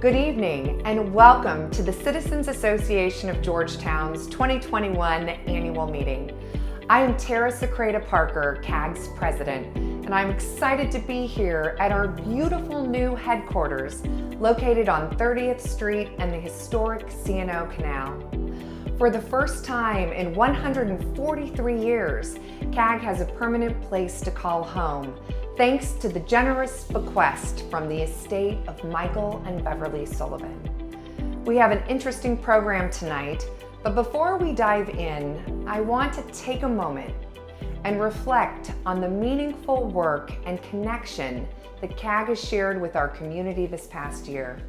Good evening and welcome to the Citizens Association of Georgetown's 2021 annual meeting. I am Tara Secreta Parker, CAG's president, and I'm excited to be here at our beautiful new headquarters located on 30th Street and the historic C&O Canal. For the first time in 143 years, CAG has a permanent place to call home, thanks to the generous bequest from the estate of Michael and Beverly Sullivan. We have an interesting program tonight, but before we dive in, I want to take a moment and reflect on the meaningful work and connection that CAG has shared with our community this past year.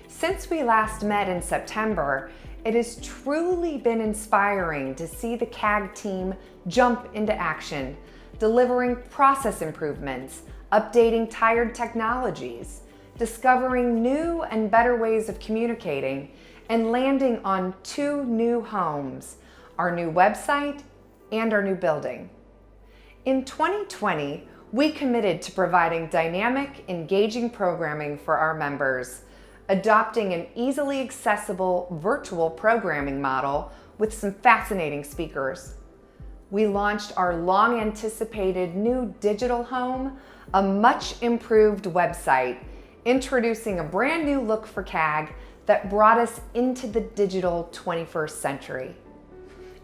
Since we last met in September, it has truly been inspiring to see the CAG team jump into action, delivering process improvements, updating tired technologies, discovering new and better ways of communicating, and landing on 2 new homes, our new website and our new building. In 2020, we committed to providing dynamic, engaging programming for our members, adopting an easily accessible virtual programming model with some fascinating speakers. We launched our long-anticipated new digital home, a much improved website, introducing a brand new look for CAG that brought us into the digital 21st century.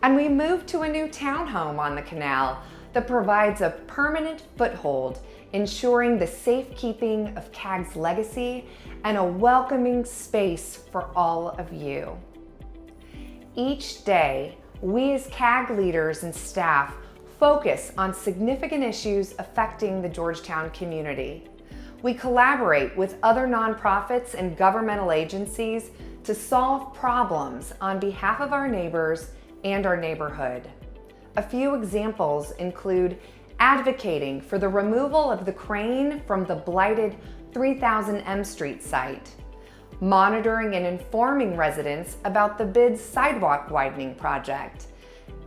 And we moved to a new townhome on the canal that provides a permanent foothold, ensuring the safekeeping of CAG's legacy and a welcoming space for all of you. Each day, we as CAG leaders and staff focus on significant issues affecting the Georgetown community. We collaborate with other nonprofits and governmental agencies to solve problems on behalf of our neighbors and our neighborhood. A few examples include advocating for the removal of the crane from the blighted 3000 M Street site, monitoring and informing residents about the BID's sidewalk widening project,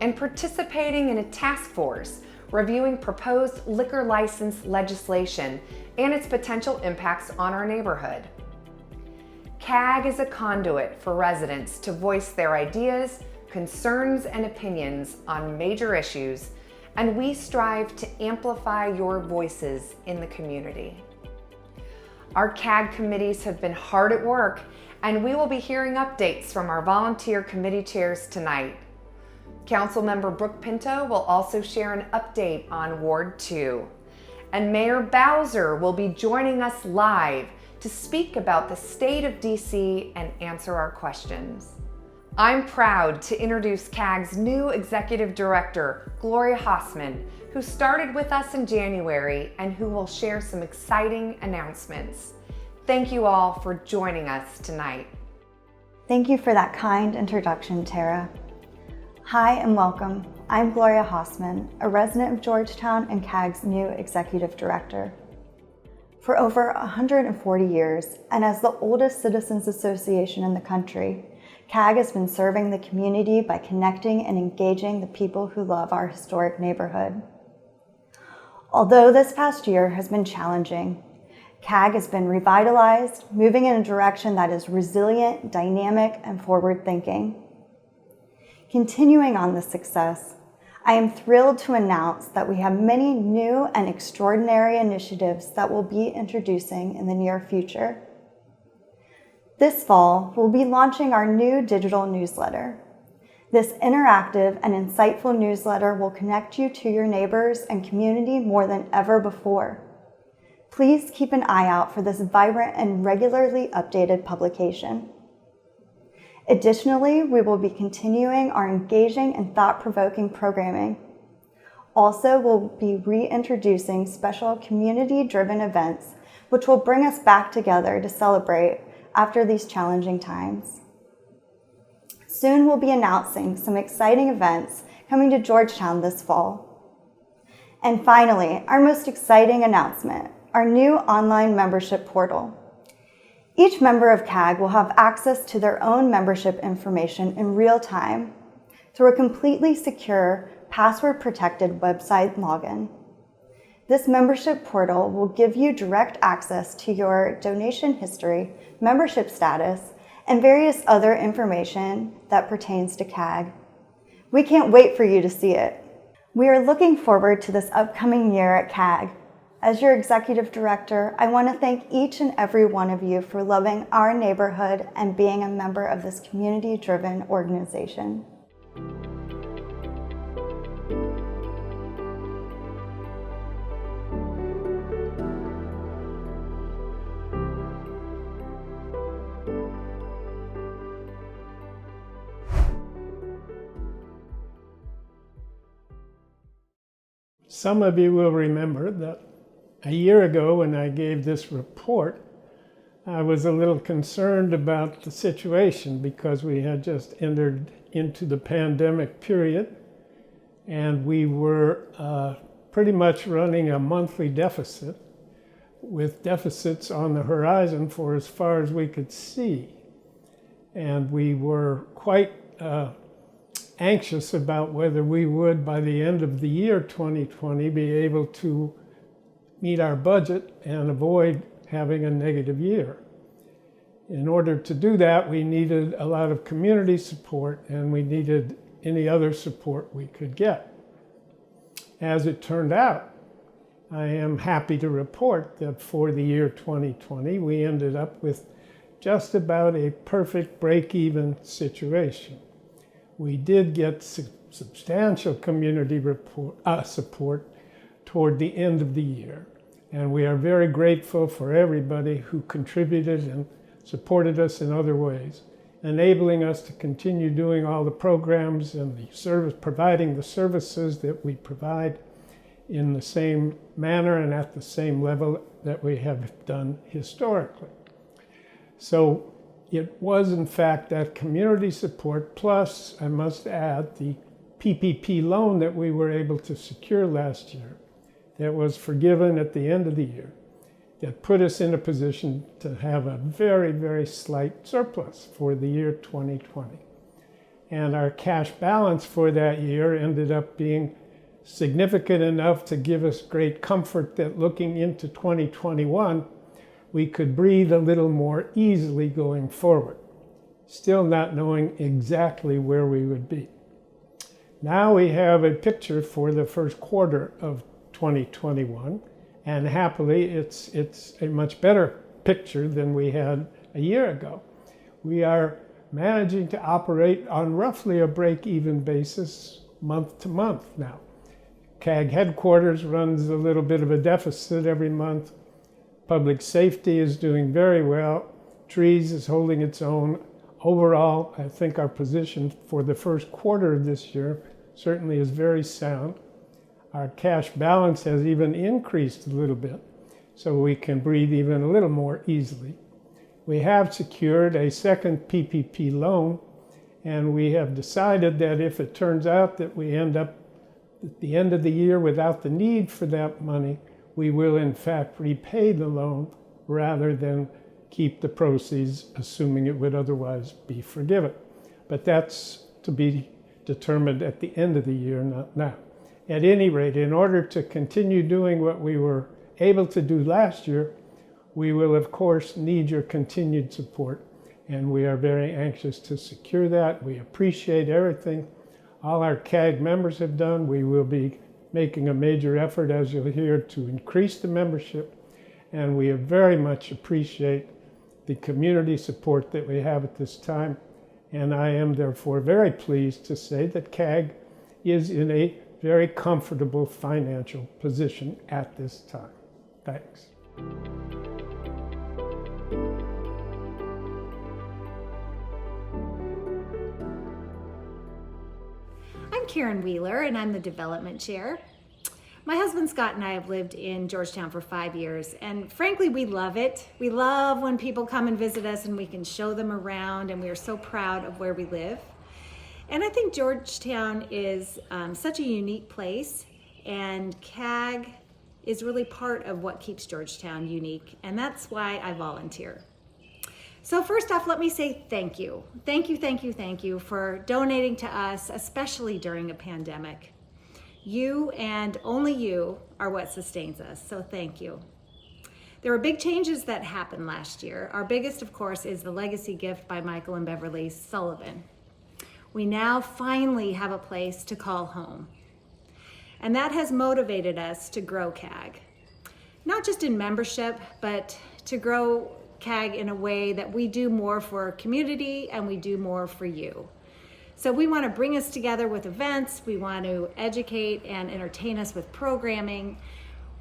and participating in a task force reviewing proposed liquor license legislation and its potential impacts on our neighborhood. CAG is a conduit for residents to voice their ideas, concerns, and opinions on major issues, and we strive to amplify your voices in the community. Our CAG committees have been hard at work, and we will be hearing updates from our volunteer committee chairs tonight. Councilmember Brooke Pinto will also share an update on Ward 2. And Mayor Bowser will be joining us live to speak about the state of DC and answer our questions. I'm proud to introduce CAG's new Executive Director, Gloria Hausman, who started with us in January and who will share some exciting announcements. Thank you all for joining us tonight. Thank you for that kind introduction, Tara. Hi and welcome. I'm Gloria Hausman, a resident of Georgetown and CAG's new Executive Director. For over 140 years, and as the oldest citizens association in the country, CAG has been serving the community by connecting and engaging the people who love our historic neighborhood. Although this past year has been challenging, CAG has been revitalized, moving in a direction that is resilient, dynamic, and forward-thinking. Continuing on this success, I am thrilled to announce that we have many new and extraordinary initiatives that we'll be introducing in the near future. This fall, we'll be launching our new digital newsletter. This interactive and insightful newsletter will connect you to your neighbors and community more than ever before. Please keep an eye out for this vibrant and regularly updated publication. Additionally, we will be continuing our engaging and thought-provoking programming. Also, we'll be reintroducing special community-driven events, which will bring us back together to celebrate after these challenging times. Soon we'll be announcing some exciting events coming to Georgetown this fall. And finally, our most exciting announcement, our new online membership portal. Each member of CAG will have access to their own membership information in real time through a completely secure, password-protected website login. This membership portal will give you direct access to your donation history, membership status, and various other information that pertains to CAG. We can't wait for you to see it. We are looking forward to this upcoming year at CAG. As your executive director, I want to thank each and every one of you for loving our neighborhood and being a member of this community-driven organization. Some of you will remember that a year ago when I gave this report, I was a little concerned about the situation because we had just entered into the pandemic period and we were pretty much running a monthly deficit with deficits on the horizon for as far as we could see. And we were quite anxious about whether we would, by the end of the year 2020, be able to meet our budget and avoid having a negative year. In order to do that, we needed a lot of community support and we needed any other support we could get. As it turned out, I am happy to report that for the year 2020, we ended up with just about a perfect break-even situation. We did get substantial community support toward the end of the year, and we are very grateful for everybody who contributed and supported us in other ways, enabling us to continue doing all the programs and providing the services that we provide in the same manner and at the same level that we have done historically. So it was, in fact, that community support, plus, I must add, the PPP loan that we were able to secure last year that was forgiven at the end of the year that put us in a position to have a very, very slight surplus for the year 2020. And our cash balance for that year ended up being significant enough to give us great comfort that looking into 2021, we could breathe a little more easily going forward, still not knowing exactly where we would be. Now we have a picture for the first quarter of 2021, and happily it's a much better picture than we had a year ago. We are managing to operate on roughly a break-even basis month to month now. CAG headquarters runs a little bit of a deficit every month. Public safety is doing very well. Trees is holding its own. Overall, I think our position for the first quarter of this year certainly is very sound. Our cash balance has even increased a little bit, so we can breathe even a little more easily. We have secured a second PPP loan, and we have decided that if it turns out that we end up at the end of the year without the need for that money, we will in fact repay the loan rather than keep the proceeds, assuming it would otherwise be forgiven. But that's to be determined at the end of the year, not now. At any rate, in order to continue doing what we were able to do last year, we will of course need your continued support, and we are very anxious to secure that. We appreciate everything all our CAG members have done. We will be making a major effort, as you'll hear, to increase the membership, and we very much appreciate the community support that we have at this time. And I am therefore very pleased to say that CAG is in a very comfortable financial position at this time. Thanks. I'm Karen Wheeler, and I'm the development chair. My husband Scott and I have lived in Georgetown for 5 years, and frankly, we love it. We love when people come and visit us and we can show them around, and we are so proud of where we live. And I think Georgetown is such a unique place, and CAG is really part of what keeps Georgetown unique, and that's why I volunteer. So first off, let me say thank you. Thank you for donating to us, especially during a pandemic. You and only you are what sustains us, so thank you. There were big changes that happened last year. Our biggest, of course, is the legacy gift by Michael and Beverly Sullivan. We now finally have a place to call home. And that has motivated us to grow CAG. Not just in membership, but to grow CAG in a way that we do more for our community and we do more for you. So we want to bring us together with events. We want to educate and entertain us with programming.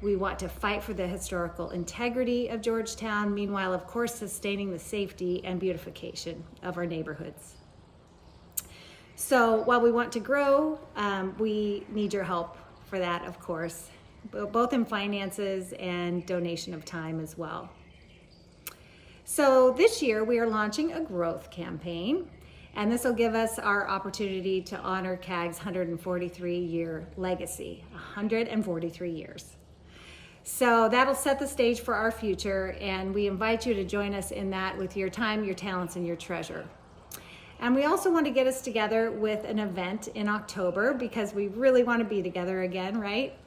We want to fight for the historical integrity of Georgetown, meanwhile, of course, sustaining the safety and beautification of our neighborhoods. So while we want to grow, we need your help for that, of course, both in finances and donation of time as well. So this year we are launching a growth campaign, and this will give us our opportunity to honor CAG's 143-year legacy, 143 years. So that'll set the stage for our future, and we invite you to join us in that with your time, your talents, and your treasure. And we also want to get us together with an event in October because we really want to be together again, right?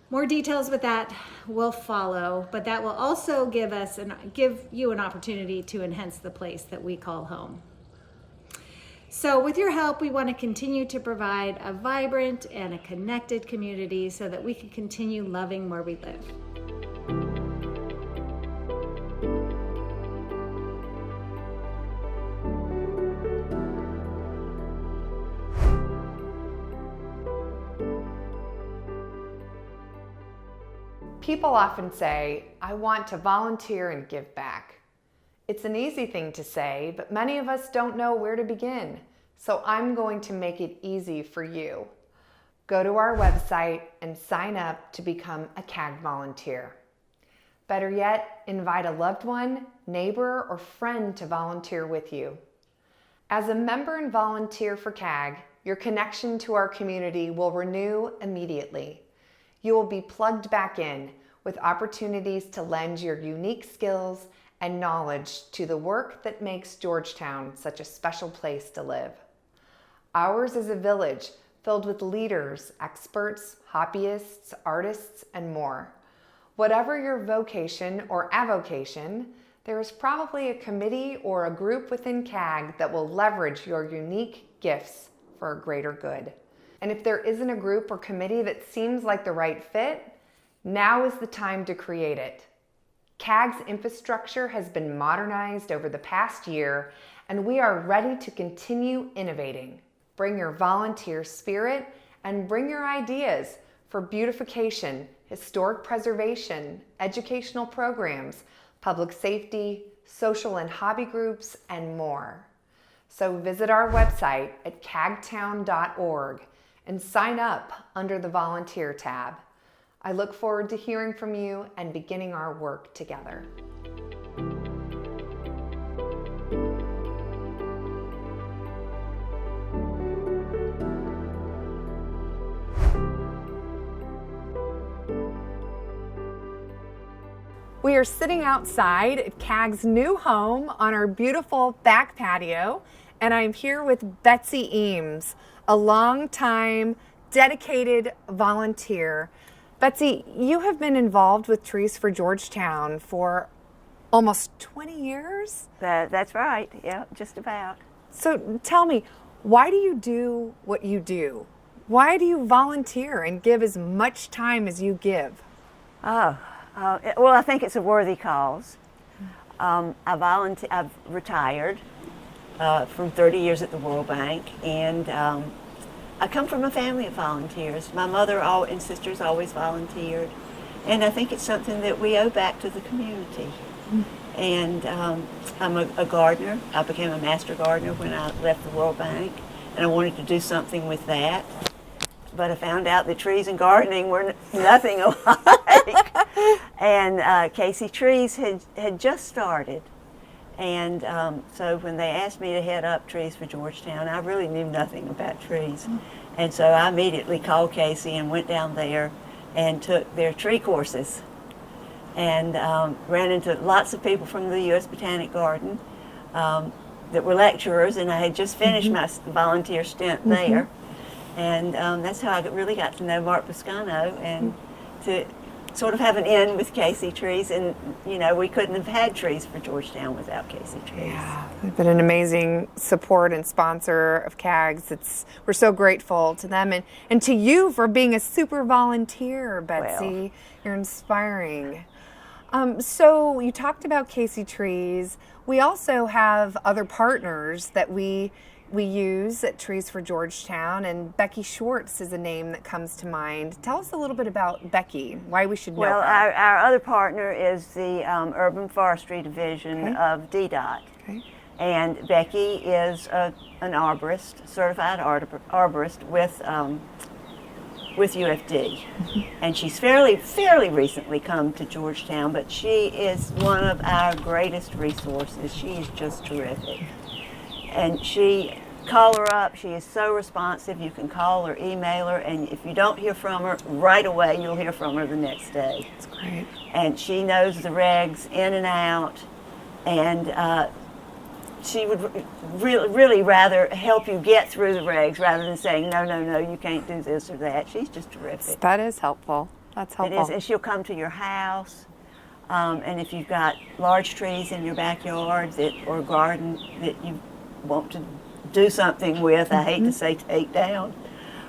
More details with that will follow, but that will also give you an opportunity to enhance the place that we call home. So with your help, we want to continue to provide a vibrant and a connected community so that we can continue loving where we live. People often say, I want to volunteer and give back. It's an easy thing to say, but many of us don't know where to begin. So I'm going to make it easy for you. Go to our website and sign up to become a CAG volunteer. Better yet, invite a loved one, neighbor, or friend to volunteer with you. As a member and volunteer for CAG, your connection to our community will renew immediately. You will be plugged back in with opportunities to lend your unique skills and knowledge to the work that makes Georgetown such a special place to live. Ours is a village filled with leaders, experts, hobbyists, artists, and more. Whatever your vocation or avocation, there is probably a committee or a group within CAG that will leverage your unique gifts for a greater good. And if there isn't a group or committee that seems like the right fit, now is the time to create it. CAG's infrastructure has been modernized over the past year, and we are ready to continue innovating. Bring your volunteer spirit and bring your ideas for beautification, historic preservation, educational programs, public safety, social and hobby groups, and more. So visit our website at cagtown.org and sign up under the Volunteer tab. I look forward to hearing from you and beginning our work together. We are sitting outside at CAG's new home on our beautiful back patio, and I'm here with Betsy Eames, a longtime dedicated volunteer. Betsy, you have been involved with Trees for Georgetown for almost 20 years? That's right, yeah, just about. So tell me, why do you do what you do? Why do you volunteer and give as much time as you give? Well, I think it's a worthy cause. I've retired from 30 years at the World Bank, and I come from a family of volunteers. My mother and sisters always volunteered, and I think it's something that we owe back to the community. And I'm a gardener. I became a master gardener when I left the World Bank, and I wanted to do something with that. But I found out that trees and gardening were nothing alike. And Casey Trees had just started. And so when they asked me to head up Trees for Georgetown, I really knew nothing about trees. And so I immediately called Casey and went down there and took their tree courses. And ran into lots of people from the U.S. Botanic Garden that were lecturers, and I had just finished my volunteer stint there. And that's how I really got to know Mark Biscano, and to sort of have an in with Casey Trees. And, you know, we couldn't have had Trees for Georgetown without Casey Trees. Yeah, they've been an amazing support and sponsor of CAGs. We're so grateful to them and to you for being a super volunteer, Betsy. Well. You're inspiring. So you talked about Casey Trees. We also have other partners that we use at Trees for Georgetown, and Becky Schwartz is a name that comes to mind. Tell us a little bit about Becky, why we should know Well, her. our other partner is the Urban Forestry Division of DDOT. Okay. And Becky is an arborist, certified arborist with UFD. And she's fairly recently come to Georgetown, but she is one of our greatest resources. She is just terrific. And call her up. She is so responsive. You can call or email her, and if you don't hear from her right away, you'll hear from her the next day. That's great. And she knows the regs in and out, and she would really rather help you get through the regs rather than saying, no, you can't do this or that. She's just terrific. That is helpful. That's helpful. It is, and she'll come to your house. And if you've got large trees in your backyard or garden that you want to do something with, I hate to say take down,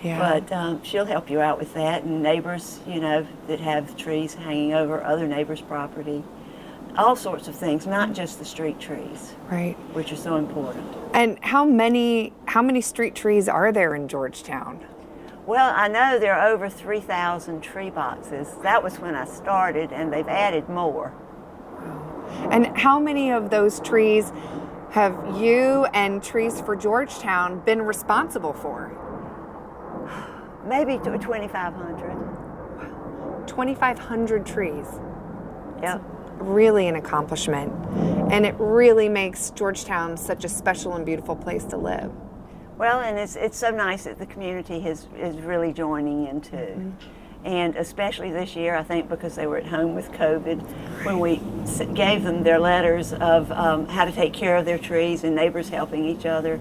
but she'll help you out with that. And neighbors, you know, that have trees hanging over other neighbors' property, all sorts of things, not just the street trees, Right. which are so important. And how many street trees are there in Georgetown? Well, I know there are over 3,000 tree boxes. That was when I started, and they've added more. And how many of those trees have you and Trees for Georgetown been responsible for? Maybe 2,500. 2,500 trees. Yep. Really an accomplishment. And it really makes Georgetown such a special and beautiful place to live. Well, and it's so nice that the community is really joining in too. And especially this year, I think because they were at home with COVID, when we gave them their letters of how to take care of their trees and neighbors helping each other,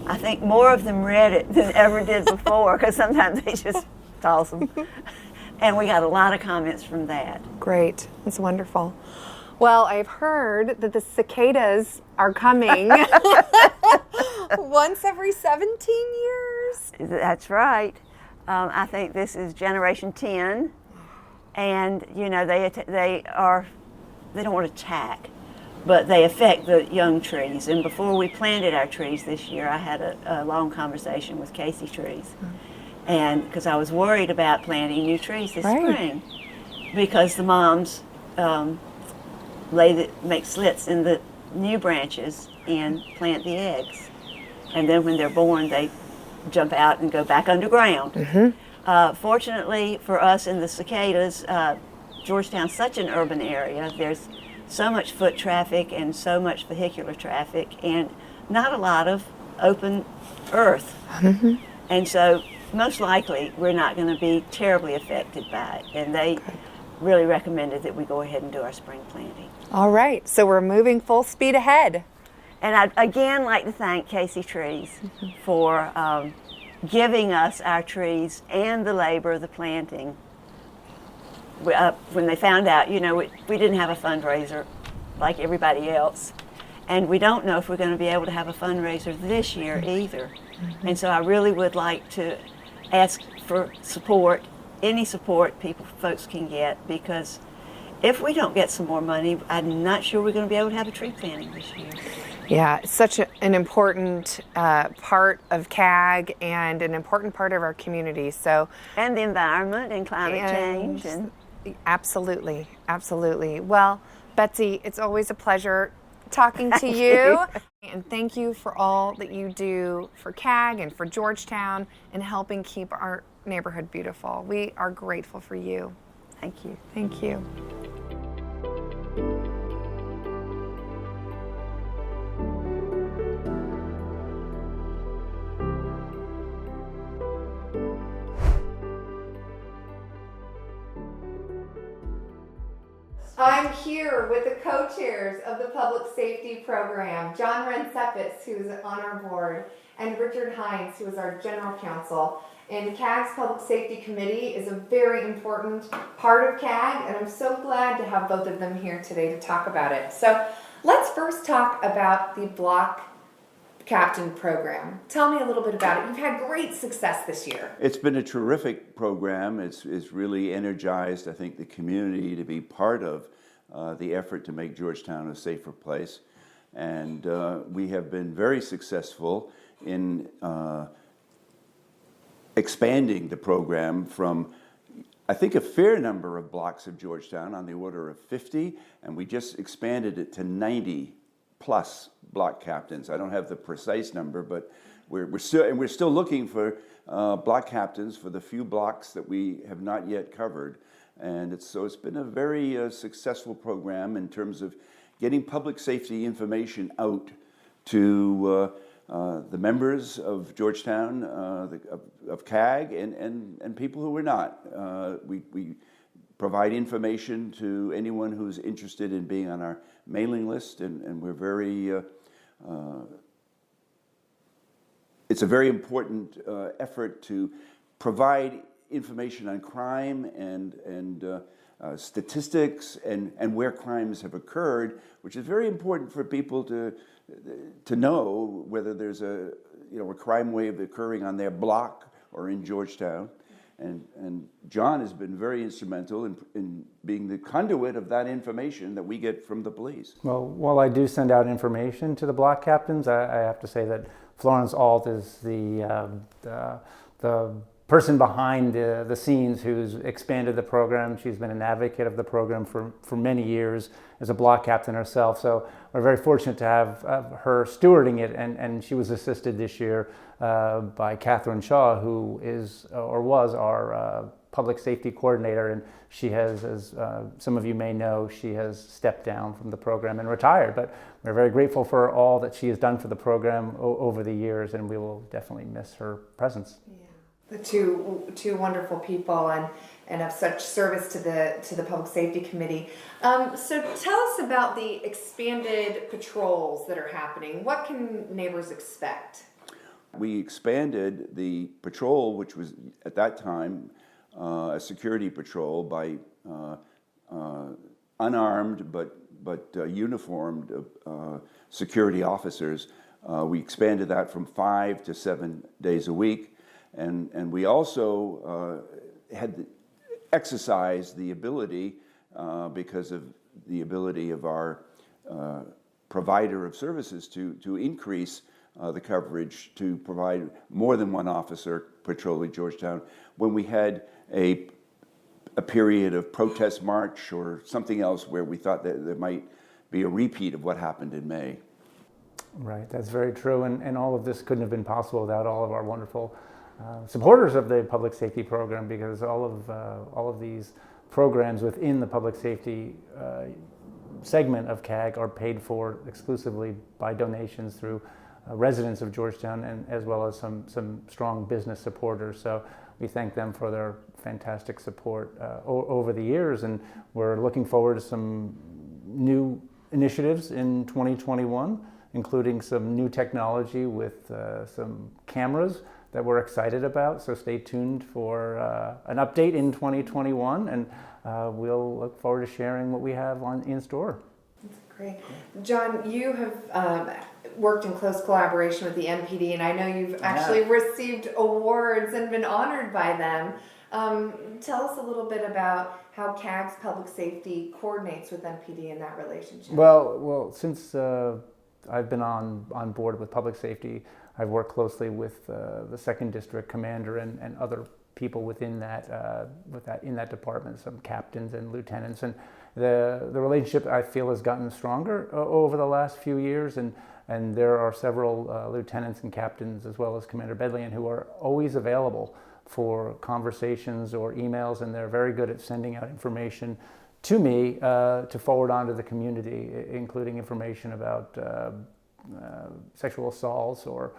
I think more of them read it than ever did before, because sometimes they just toss them. And we got a lot of comments from that. Great. That's wonderful. Well, I've heard that the cicadas are coming once every 17 years. That's right. I think this is generation 10, and you know they don't want to attack, but they affect the young trees. And before we planted our trees this year, I had a long conversation with Casey Trees, and because I was worried about planting new trees this spring, because the moms make slits in the new branches and plant the eggs, and then when they're born, they jump out and go back underground. Fortunately for us in the cicadas, Georgetown's such an urban area. There's so much foot traffic and so much vehicular traffic, and not a lot of open earth. And so most likely we're not going to be terribly affected by it. And they really recommended that we go ahead and do our spring planting. All right, so we're moving full speed ahead. And I'd again like to thank Casey Trees for giving us our trees and the labor of the planting. When they found out, you know, we didn't have a fundraiser like everybody else. And we don't know if we're going to be able to have a fundraiser this year either. And so I really would like to ask for support, any support folks can get, because if we don't get some more money, I'm not sure we're going to be able to have a tree planting this year. Yeah, it's such an important part of CAG and an important part of our community. So, and the environment and climate change. And absolutely, absolutely. Well, Betsy, it's always a pleasure talking to you. And thank you for all that you do for CAG and for Georgetown and helping keep our neighborhood beautiful. We are grateful for you. Thank you. Thank you. I'm here with the co-chairs of the Public Safety Program, John Rensepitz, who's on our board, and Richard Hines, who is our General Counsel. And CAG's Public Safety Committee is a very important part of CAG, and I'm so glad to have both of them here today to talk about it. So let's first talk about the Block Captain Program. Tell me a little bit about it. You've had great success this year. It's been a terrific program. It's really energized, I think, the community to be part of the effort to make Georgetown a safer place. And we have been very successful in expanding the program from, I think, a fair number of blocks of Georgetown, on the order of 50, and we just expanded it to 90 plus block captains. I don't have the precise number, but we're still looking for block captains for the few blocks that we have not yet covered. And it's been a very successful program in terms of getting public safety information out to the members of Georgetown, of CAG, and people who are not. We provide information to anyone who's interested in being on our mailing list, and we're very, it's a very important effort to provide information on crime and statistics and where crimes have occurred, which is very important for people to know whether there's a crime wave occurring on their block or in Georgetown. And John has been very instrumental in being the conduit of that information that we get from the police. Well, while I do send out information to the block captains, I have to say that Florence Alt is the person behind the scenes who's expanded the program. She's been an advocate of the program for many years as a block captain herself. So we're very fortunate to have her stewarding it, and she was assisted this year by Catherine Shaw, who is or was our public safety coordinator, and she has, as some of you may know, she has stepped down from the program and retired. But we're very grateful for all that she has done for the program over the years, and we will definitely miss her presence. Yeah. The two wonderful people and of such service to the Public Safety Committee. So tell us about the expanded patrols that are happening. What can neighbors expect? We expanded the patrol, which was at that time a security patrol by unarmed but uniformed security officers. We expanded that from 5 to 7 days a week, and we also had exercised the ability, because of the ability of our provider of services to increase the coverage, to provide more than one officer patrolling Georgetown when we had a period of protest march or something else where we thought that there might be a repeat of what happened in May. Right, that's very true, and all of this couldn't have been possible without all of our wonderful supporters of the public safety program, because all of these programs within the public safety segment of CAG are paid for exclusively by donations through residents of Georgetown, and as well as some strong business supporters. So we thank them for their fantastic support over the years, and we're looking forward to some new initiatives in 2021, including some new technology with some cameras that we're excited about. So stay tuned for an update in 2021, and we'll look forward to sharing what we have in store. That's great. John, you have worked in close collaboration with the MPD, and I know you've actually received awards and been honored by them. Tell us a little bit about how CAG's public safety coordinates with MPD in that relationship. Well, since I've been on board with public safety, I've worked closely with the 2nd District Commander and other people within in that department, some captains and lieutenants, and the relationship, I feel, has gotten stronger over the last few years, and there are several lieutenants and captains, as well as Commander Bedlian, who are always available for conversations or emails, and they're very good at sending out information to me to forward on to the community, including information about sexual assaults or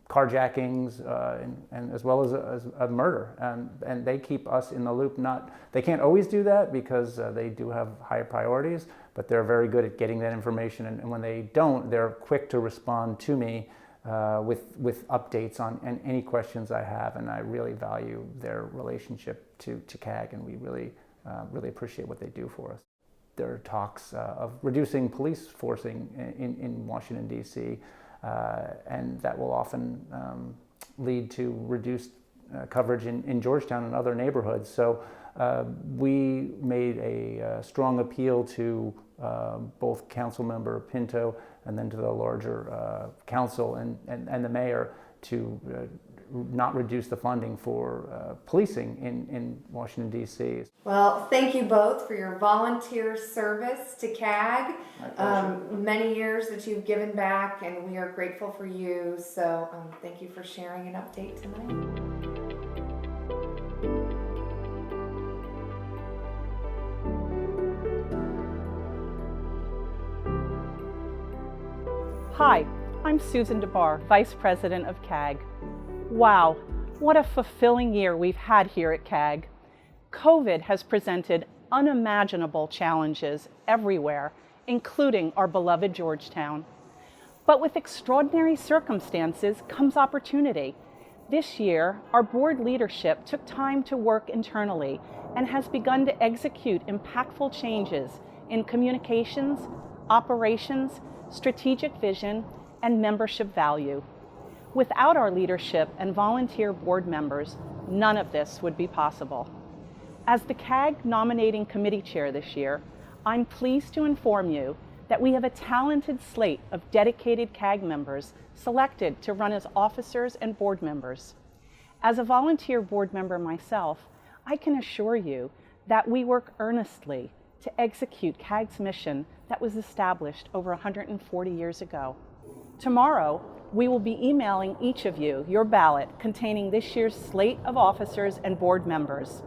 carjackings, and as well as a murder. And they keep us in the loop. They can't always do that because they do have higher priorities, but they're very good at getting that information. And when they don't, they're quick to respond to me with updates on any questions I have. And I really value their relationship to CAG, and we really appreciate what they do for us. There are talks of reducing police forcing in Washington, D.C., and that will often lead to reduced coverage in Georgetown and other neighborhoods. So we made a strong appeal to both Councilmember Pinto and then to the larger council and the mayor to not reduce the funding for policing in Washington, D.C. Well, thank you both for your volunteer service to CAG. Many years that you've given back, and we are grateful for you. So thank you for sharing an update tonight. Hi, I'm Susan DeBar, Vice President of CAG. Wow, what a fulfilling year we've had here at CAG. COVID has presented unimaginable challenges everywhere, including our beloved Georgetown. But with extraordinary circumstances comes opportunity. This year, our board leadership took time to work internally and has begun to execute impactful changes in communications, operations, strategic vision, and membership value. Without our leadership and volunteer board members, none of this would be possible. As the CAG nominating committee chair this year, I'm pleased to inform you that we have a talented slate of dedicated CAG members selected to run as officers and board members. As a volunteer board member myself, I can assure you that we work earnestly to execute CAG's mission that was established over 140 years ago. Tomorrow, we will be emailing each of you your ballot containing this year's slate of officers and board members.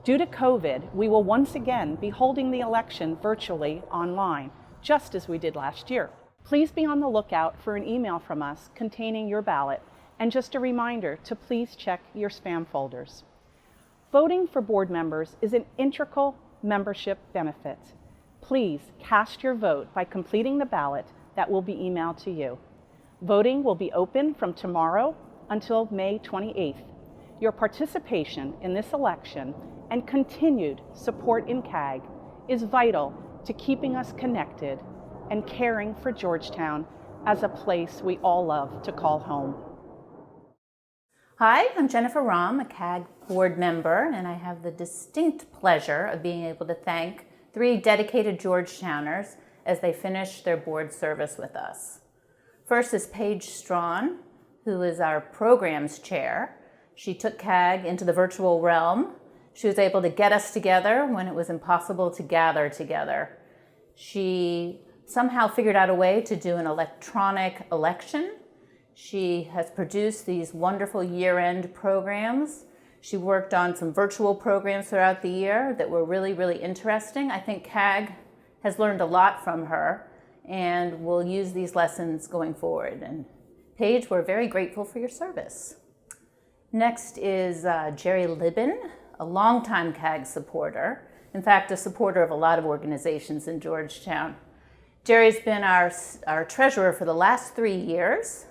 Due to COVID, we will once again be holding the election virtually online, just as we did last year. Please be on the lookout for an email from us containing your ballot, and just a reminder to please check your spam folders. Voting for board members is an integral membership benefit. Please cast your vote by completing the ballot that will be emailed to you. Voting will be open from tomorrow until May 28th. Your participation in this election and continued support in CAG is vital to keeping us connected and caring for Georgetown as a place we all love to call home. Hi, I'm Jennifer Rahm, a CAG board member, and I have the distinct pleasure of being able to thank 3 dedicated Georgetowners as they finish their board service with us. First is Paige Strawn, who is our programs chair. She took CAG into the virtual realm. She was able to get us together when it was impossible to gather together. She somehow figured out a way to do an electronic election. She has produced these wonderful year-end programs. She worked on some virtual programs throughout the year that were really, really interesting. I think CAG has learned a lot from her, and we'll use these lessons going forward. And Paige, we're very grateful for your service. Next is Jerry Libin, a longtime CAG supporter. In fact, a supporter of a lot of organizations in Georgetown. Jerry's been our treasurer for the last 3 years.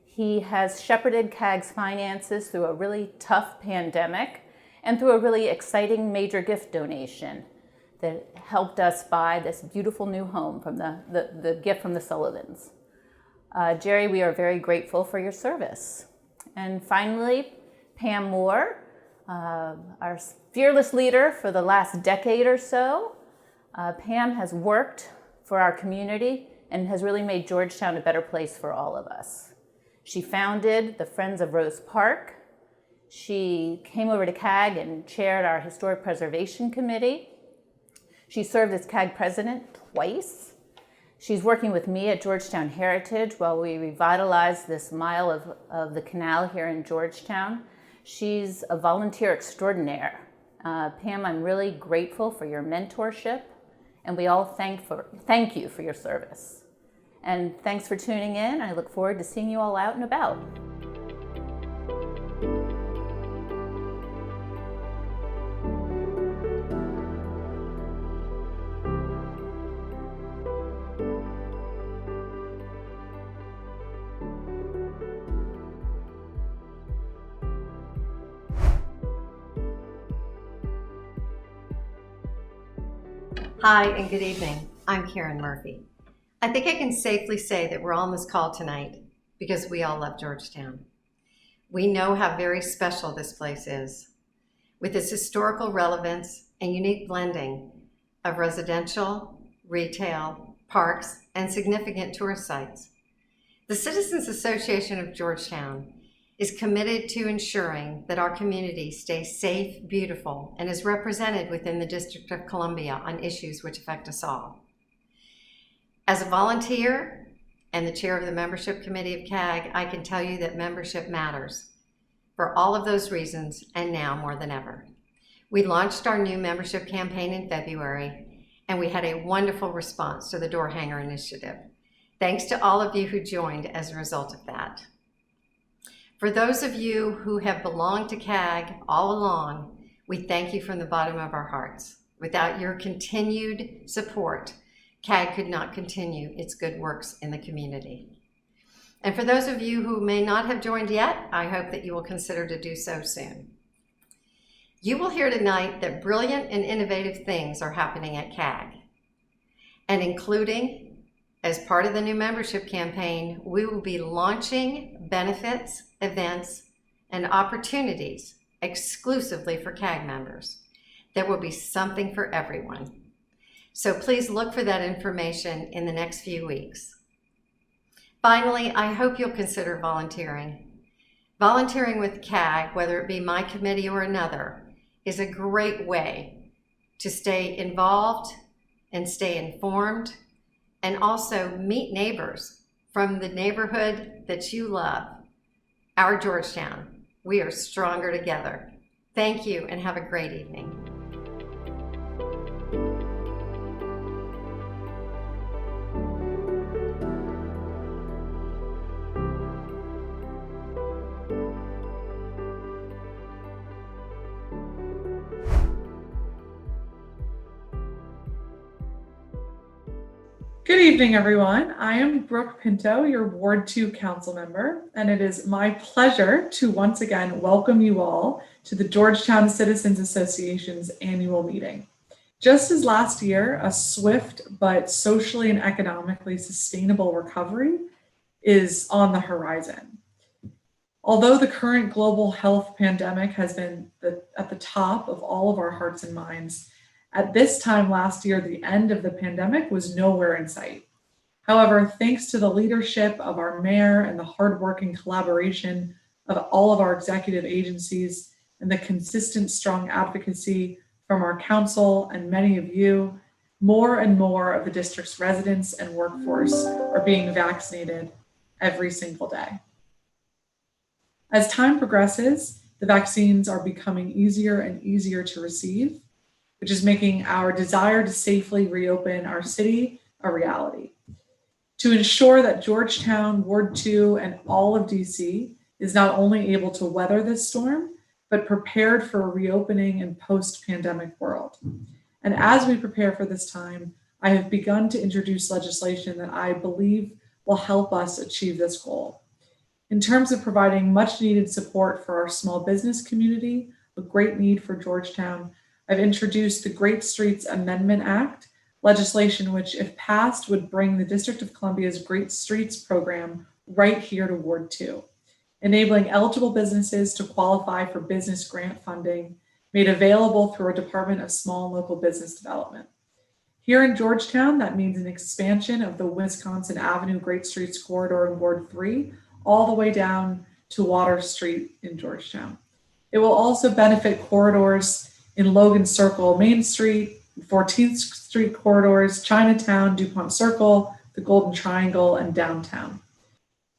He has shepherded CAG's finances through a really tough pandemic and through a really exciting major gift donation that helped us buy this beautiful new home from the gift from the Sullivans. Jerry, we are very grateful for your service. And finally, Pam Moore, our fearless leader for the last decade or so. Pam has worked for our community and has really made Georgetown a better place for all of us. She founded the Friends of Rose Park. She came over to CAG and chaired our Historic Preservation Committee. She served as CAG president twice. She's working with me at Georgetown Heritage while we revitalize this mile of the canal here in Georgetown. She's a volunteer extraordinaire. Pam, I'm really grateful for your mentorship, and we all thank you for your service. And thanks for tuning in. I look forward to seeing you all out and about. Hi and good evening. I'm Karen Murphy. I think I can safely say that we're on this call tonight because we all love Georgetown. We know how very special this place is, with its historical relevance and unique blending of residential, retail, parks, and significant tourist sites. The Citizens Association of Georgetown is committed to ensuring that our community stays safe, beautiful, and is represented within the District of Columbia on issues which affect us all. As a volunteer and the chair of the membership committee of CAG, I can tell you that membership matters for all of those reasons, and now more than ever. We launched our new membership campaign in February, and we had a wonderful response to the Door Hanger Initiative. Thanks to all of you who joined as a result of that. For those of you who have belonged to CAG all along, we thank you from the bottom of our hearts. Without your continued support, CAG could not continue its good works in the community. And for those of you who may not have joined yet, I hope that you will consider to do so soon. You will hear tonight that brilliant and innovative things are happening at CAG, and including, as part of the new membership campaign, we will be launching benefits, events, and opportunities exclusively for CAG members. There will be something for everyone. So please look for that information in the next few weeks. Finally, I hope you'll consider volunteering. Volunteering with CAG, whether it be my committee or another, is a great way to stay involved and stay informed, and also meet neighbors from the neighborhood that you love. Our Georgetown, we are stronger together. Thank you and have a great evening. Good evening, everyone. I am Brooke Pinto, your Ward 2 Council member, and it is my pleasure to once again welcome you all to the Georgetown Citizens Association's annual meeting. Just as last year, a swift but socially and economically sustainable recovery is on the horizon. Although the current global health pandemic has been at the top of all of our hearts and minds, at this time last year, the end of the pandemic was nowhere in sight. However, thanks to the leadership of our mayor and the hardworking collaboration of all of our executive agencies and the consistent, strong advocacy from our council and many of you, more and more of the district's residents and workforce are being vaccinated every single day. As time progresses, the vaccines are becoming easier and easier to receive, which is making our desire to safely reopen our city a reality. To ensure that Georgetown, Ward 2, and all of DC is not only able to weather this storm, but prepared for a reopening and post-pandemic world. And as we prepare for this time, I have begun to introduce legislation that I believe will help us achieve this goal. In terms of providing much needed support for our small business community, a great need for Georgetown, I've introduced the Great Streets Amendment Act, legislation which, if passed, would bring the District of Columbia's Great Streets program right here to Ward 2, enabling eligible businesses to qualify for business grant funding made available through our Department of Small and Local Business Development. Here in Georgetown, that means an expansion of the Wisconsin Avenue Great Streets corridor in Ward 3, all the way down to Water Street in Georgetown. It will also benefit corridors in Logan Circle, Main Street, 14th Street corridors, Chinatown, DuPont Circle, the Golden Triangle, and downtown.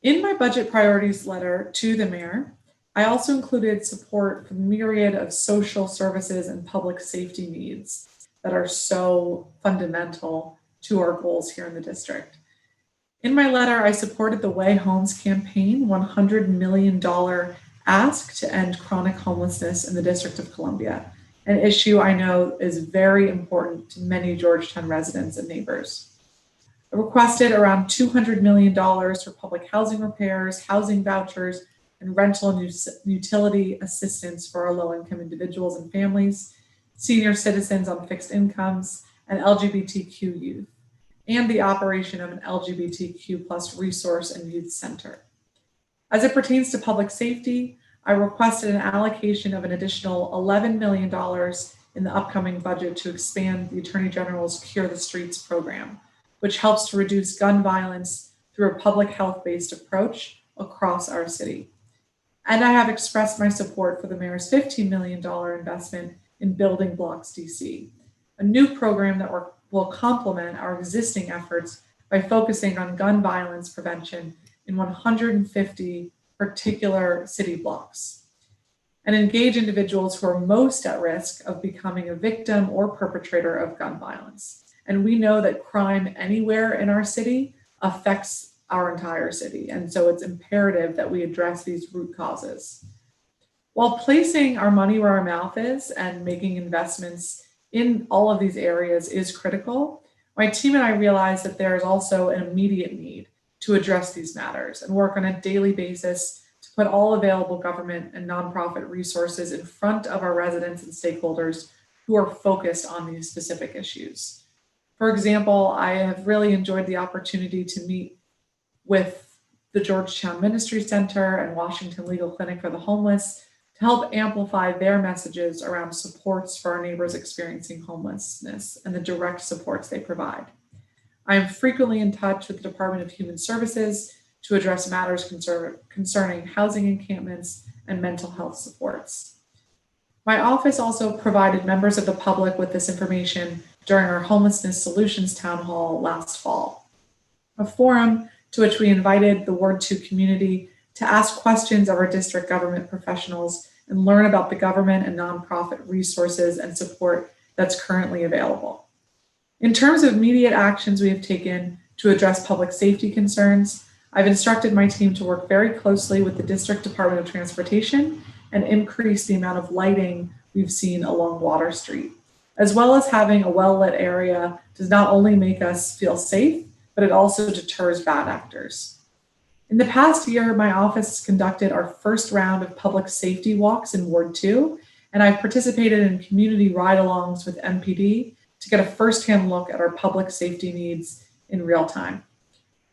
In my budget priorities letter to the mayor, I also included support for the myriad of social services and public safety needs that are so fundamental to our goals here in the district. In my letter, I supported the Way Homes campaign $100 million ask to end chronic homelessness in the District of Columbia, an issue I know is very important to many Georgetown residents and neighbors. I requested around $200 million for public housing repairs, housing vouchers, and rental and utility assistance for our low-income individuals and families, senior citizens on fixed incomes, and LGBTQ youth, and the operation of an LGBTQ plus resource and youth center. As it pertains to public safety, I requested an allocation of an additional $11 million in the upcoming budget to expand the Attorney General's Cure the Streets program, which helps to reduce gun violence through a public health-based approach across our city. And I have expressed my support for the mayor's $15 million investment in Building Blocks DC, a new program that will complement our existing efforts by focusing on gun violence prevention in 150 particular city blocks, and engage individuals who are most at risk of becoming a victim or perpetrator of gun violence. And we know that crime anywhere in our city affects our entire city. And so it's imperative that we address these root causes. While placing our money where our mouth is and making investments in all of these areas is critical, my team and I realize that there is also an immediate need to address these matters and work on a daily basis to put all available government and nonprofit resources in front of our residents and stakeholders who are focused on these specific issues. For example, I have really enjoyed the opportunity to meet with the Georgetown Ministry Center and Washington Legal Clinic for the Homeless to help amplify their messages around supports for our neighbors experiencing homelessness and the direct supports they provide. I am frequently in touch with the Department of Human Services to address matters concerning housing encampments and mental health supports. My office also provided members of the public with this information during our Homelessness Solutions Town Hall last fall, a forum to which we invited the Ward 2 community to ask questions of our district government professionals and learn about the government and nonprofit resources and support that's currently available. In terms of immediate actions we have taken to address public safety concerns, I've instructed my team to work very closely with the District Department of Transportation and increase the amount of lighting we've seen along Water Street, as well as having a well-lit area does not only make us feel safe, but it also deters bad actors. In the past year, my office has conducted our first round of public safety walks in Ward 2, and I've participated in community ride-alongs with MPD to get a firsthand look at our public safety needs in real time.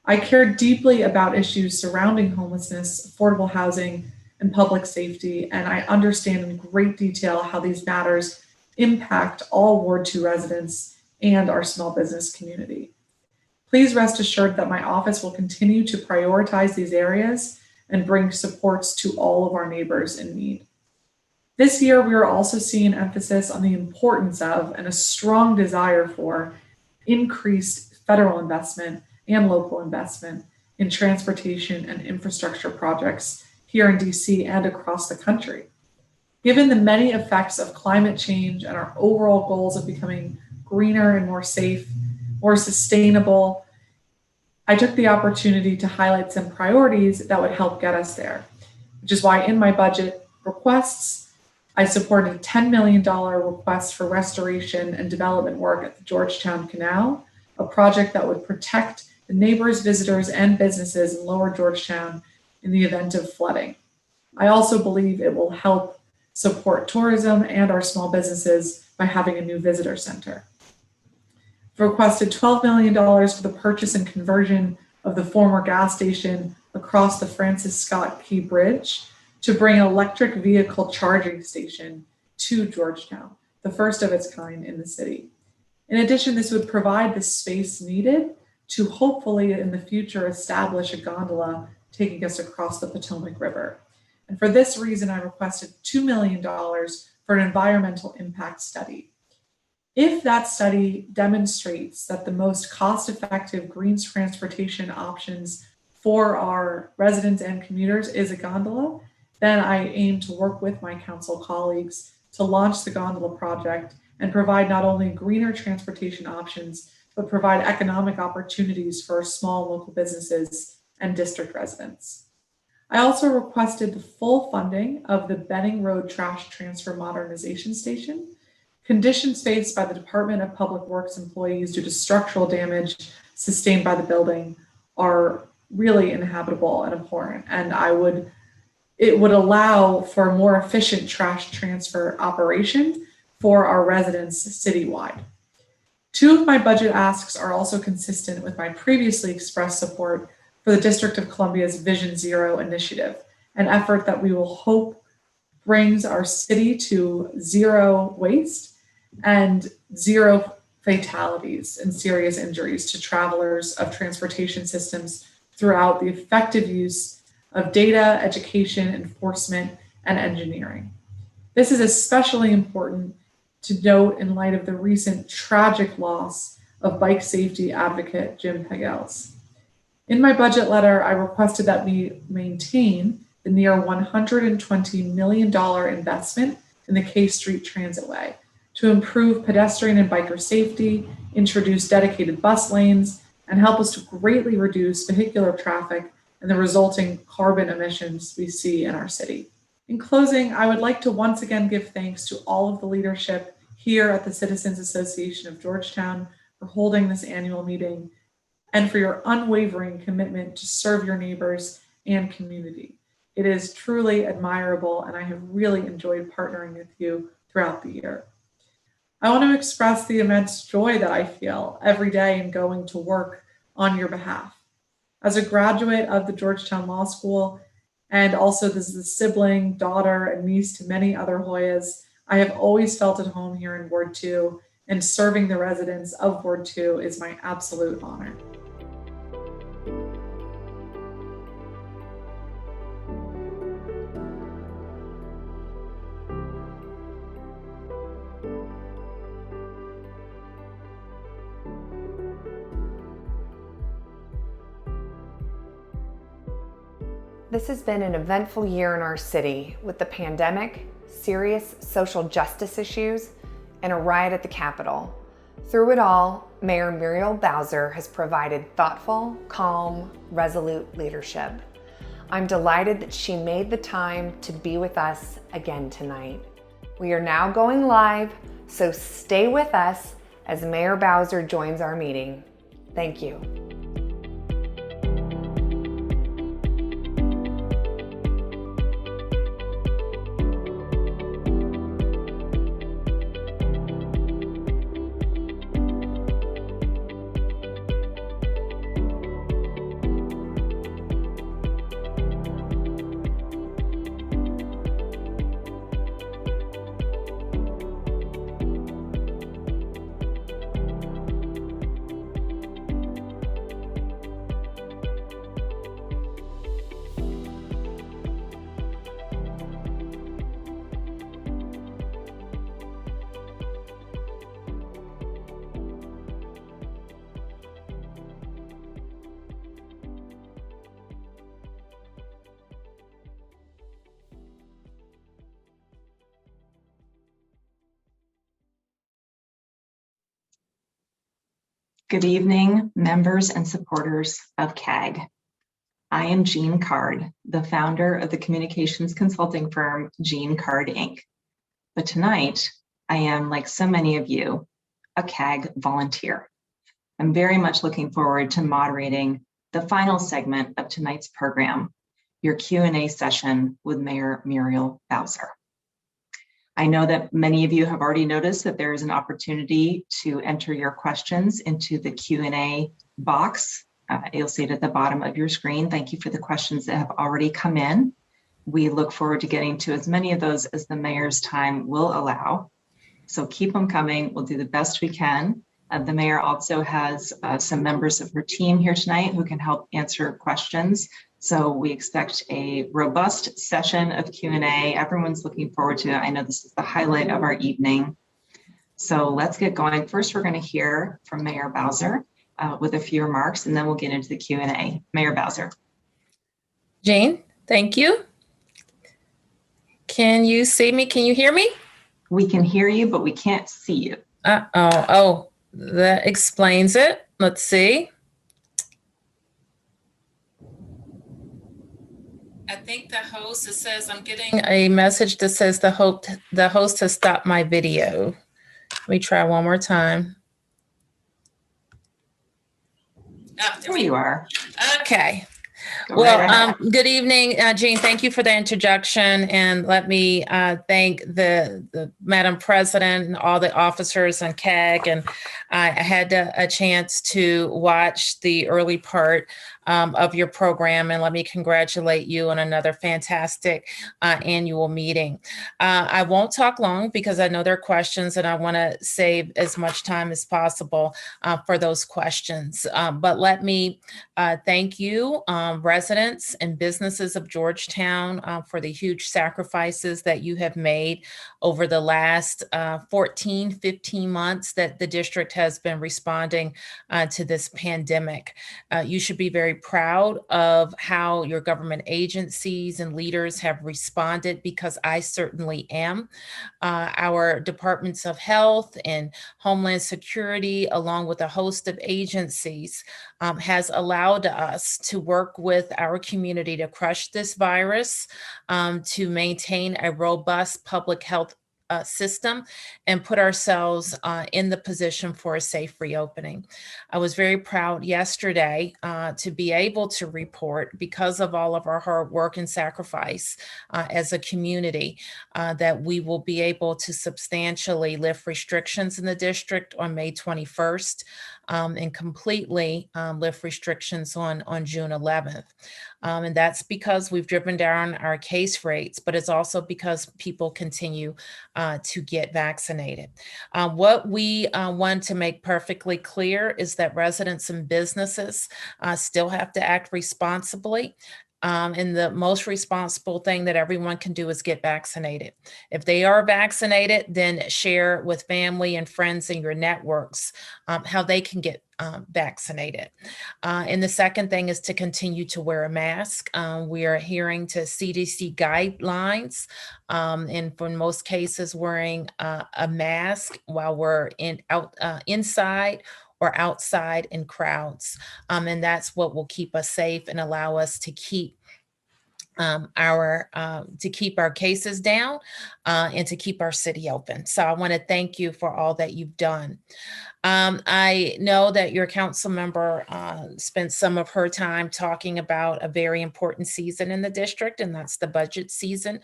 I care deeply about issues surrounding homelessness, affordable housing, and public safety, and I understand in great detail how these matters impact all Ward 2 residents and our small business community. Please rest assured that my office will continue to prioritize these areas and bring supports to all of our neighbors in need. This year, we are also seeing emphasis on the importance of and a strong desire for increased federal investment and local investment in transportation and infrastructure projects here in DC and across the country. Given the many effects of climate change and our overall goals of becoming greener and more safe, more sustainable, I took the opportunity to highlight some priorities that would help get us there, which is why in my budget requests, I supported a $10 million request for restoration and development work at the Georgetown Canal, a project that would protect the neighbors, visitors, and businesses in Lower Georgetown in the event of flooding. I also believe it will help support tourism and our small businesses by having a new visitor center. I've requested $12 million for the purchase and conversion of the former gas station across the Francis Scott Key Bridge to bring an electric vehicle charging station to Georgetown, the first of its kind in the city. In addition, this would provide the space needed to hopefully in the future establish a gondola taking us across the Potomac River. And for this reason, I requested $2 million for an environmental impact study. If that study demonstrates that the most cost-effective green transportation options for our residents and commuters is a gondola, then I aim to work with my council colleagues to launch the gondola project and provide not only greener transportation options, but provide economic opportunities for small local businesses and district residents. I also requested the full funding of the Benning Road Trash Transfer Modernization Station. Conditions faced by the Department of Public Works employees due to structural damage sustained by the building are really inhabitable and abhorrent, and it would allow for a more efficient trash transfer operation for our residents citywide. Two of my budget asks are also consistent with my previously expressed support for the District of Columbia's Vision Zero initiative, an effort that we will hope brings our city to zero waste and zero fatalities and serious injuries to travelers of transportation systems throughout the effective use of data, education, enforcement, and engineering. This is especially important to note in light of the recent tragic loss of bike safety advocate Jim Pagels. In my budget letter, I requested that we maintain the near $120 million investment in the K Street Transitway to improve pedestrian and biker safety, introduce dedicated bus lanes, and help us to greatly reduce vehicular traffic and the resulting carbon emissions we see in our city. In closing, I would like to once again give thanks to all of the leadership here at the Citizens Association of Georgetown for holding this annual meeting and for your unwavering commitment to serve your neighbors and community. It is truly admirable, and I have really enjoyed partnering with you throughout the year. I want to express the immense joy that I feel every day in going to work on your behalf. As a graduate of the Georgetown Law School, and also this is a sibling, daughter, and niece to many other Hoyas, I have always felt at home here in Ward 2, and serving the residents of Ward 2 is my absolute honor. This has been an eventful year in our city with the pandemic, serious social justice issues, and a riot at the Capitol. Through it all, Mayor Muriel Bowser has provided thoughtful, calm, resolute leadership. I'm delighted that she made the time to be with us again tonight. We are now going live, so stay with us as Mayor Bowser joins our meeting. Thank you. Good evening, members and supporters of CAG. I am Jean Card, the founder of the communications consulting firm Jean Card Inc. But tonight, I am, like so many of you, a CAG volunteer. I'm very much looking forward to moderating the final segment of tonight's program, your Q&A session with Mayor Muriel Bowser. I know that many of you have already noticed that there is an opportunity to enter your questions into the Q&A box. You'll see it at the bottom of your screen. Thank you for the questions that have already come in. We look forward to getting to as many of those as the mayor's time will allow. So keep them coming. We'll do the best we can. The mayor also has some members of her team here tonight who can help answer questions. So we expect a robust session of Q&A. Everyone's looking forward to it. I know this is the highlight of our evening. So let's get going. First, we're going to hear from Mayor Bowser with a few remarks, and then we'll get into the Q&A. Mayor Bowser. Jane, thank you. Can you see me? Can you hear me? We can hear you, but we can't see you. Oh, that explains it. Let's see. I think the host, it says, I'm getting a message that says the host has stopped my video. Let me try one more time. There you are. Okay. Go Well, right ahead. good evening, Jean. Thank you for the introduction, and let me thank the Madam President and all the officers on CAG. And I had a chance to watch the early part of your program, and let me congratulate you on another fantastic annual meeting. I won't talk long because I know there are questions, and I want to save as much time as possible for those questions. But let me thank you, residents and businesses of Georgetown, for the huge sacrifices that you have made over the last 14, 15 months that the district has been responding to this pandemic. You should be very proud of how your government agencies and leaders have responded, because I certainly am. Our departments of health and Homeland Security, along with a host of agencies, has allowed us to work with our community to crush this virus, to maintain a robust public health system, and put ourselves in the position for a safe reopening. I was very proud yesterday to be able to report, because of all of our hard work and sacrifice as a community, that we will be able to substantially lift restrictions in the district on May 21st. And completely lift restrictions on June 11th. And that's because we've driven down our case rates, but it's also because people continue to get vaccinated. What we want to make perfectly clear is that residents and businesses still have to act responsibly. And the most responsible thing that everyone can do is get vaccinated. If they are vaccinated, then share with family and friends in your networks how they can get vaccinated. And the second thing is to continue to wear a mask. We are adhering to CDC guidelines, and for most cases, wearing a mask while we're inside or outside in crowds. And that's what will keep us safe and allow us to keep our cases down and to keep our city open. So I want to thank you for all that you've done. I know that your council member spent some of her time talking about a very important season in the district, and that's the budget season.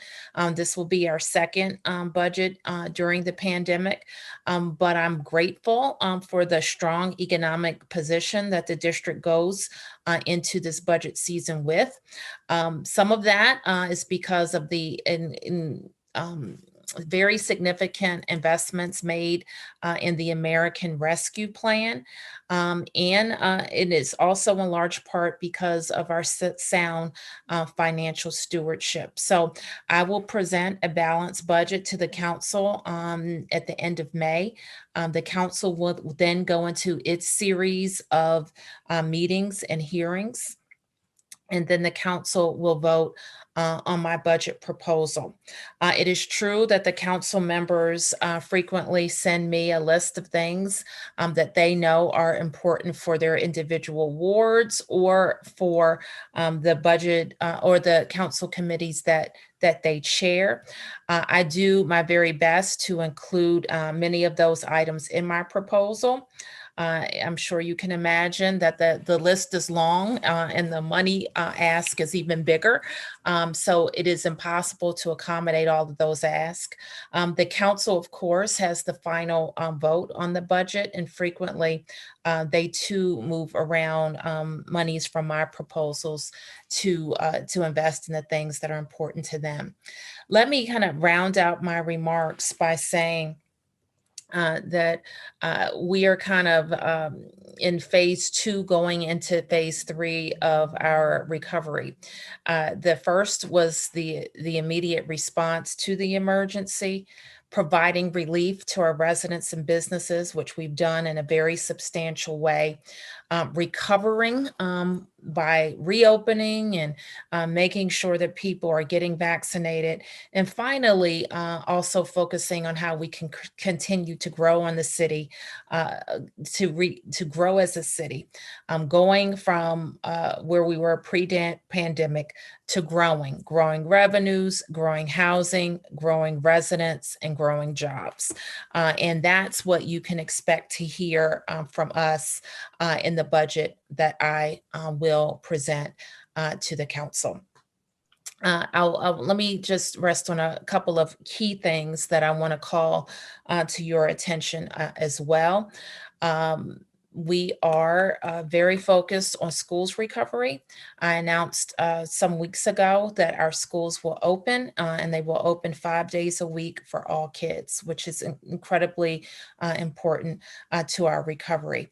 This will be our second budget during the pandemic, but I'm grateful for the strong economic position that the district goes into this budget season with. Some of that is because of the very significant investments made in the American Rescue Plan. And it is also in large part because of our sound financial stewardship. So I will present a balanced budget to the council at the end of May. The council will then go into its series of meetings and hearings, and then the council will vote on my budget proposal. It is true that the council members frequently send me a list of things that they know are important for their individual wards or for the budget or the council committees that they chair. I do my very best to include many of those items in my proposal. I'm sure you can imagine that the list is long and the money ask is even bigger. So it is impossible to accommodate all of those asks. The council, of course, has the final vote on the budget, and frequently they too move around monies from my proposals to invest in the things that are important to them. Let me kind of round out my remarks by saying that we are kind of in phase 2 going into phase 3 of our recovery. The first was the immediate response to the emergency, providing relief to our residents and businesses, which we've done in a very substantial way. recovering by reopening and making sure that people are getting vaccinated. And finally, also focusing on how we can continue to grow in the city, to grow as a city, going from where we were pre-pandemic to growing revenues, growing housing, growing residents, and growing jobs. And that's what you can expect to hear from us in the budget that I will present to the council. Let me just rest on a couple of key things that I want to call to your attention as well. We are very focused on schools recovery. I announced some weeks ago that our schools will open and they will open 5 days a week for all kids, which is incredibly important to our recovery.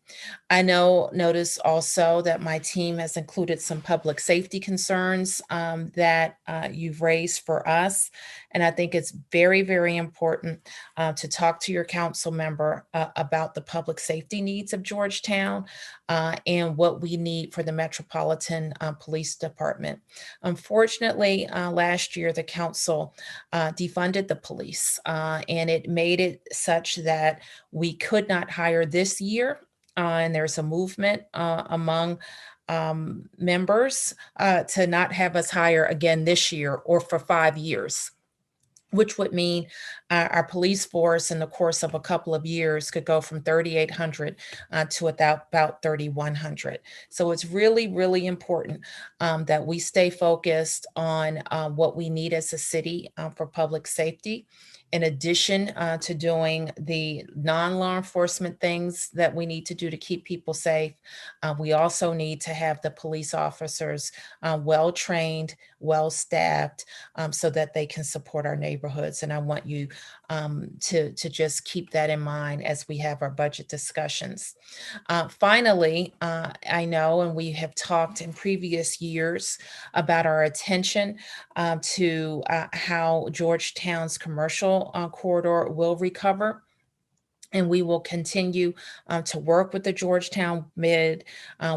I notice also that my team has included some public safety concerns that you've raised for us. And I think it's very, very important to talk to your council member about the public safety needs of Georgetown and what we need for the Metropolitan Police Department. Unfortunately, last year, the council defunded the police and it made it such that we could not hire this year. And there's a movement among members to not have us hire again this year or for 5 years, which would mean our police force in the course of a couple of years could go from 3,800 to about 3,100. So it's really, really important that we stay focused on what we need as a city for public safety. In addition to doing the non-law enforcement things that we need to do to keep people safe, we also need to have the police officers well-trained, well-staffed, so that they can support our neighborhoods. And I want you to just keep that in mind as we have our budget discussions. Finally, I know, and we have talked in previous years about our attention to how Georgetown's commercial corridor will recover. And we will continue to work with the Georgetown Mid,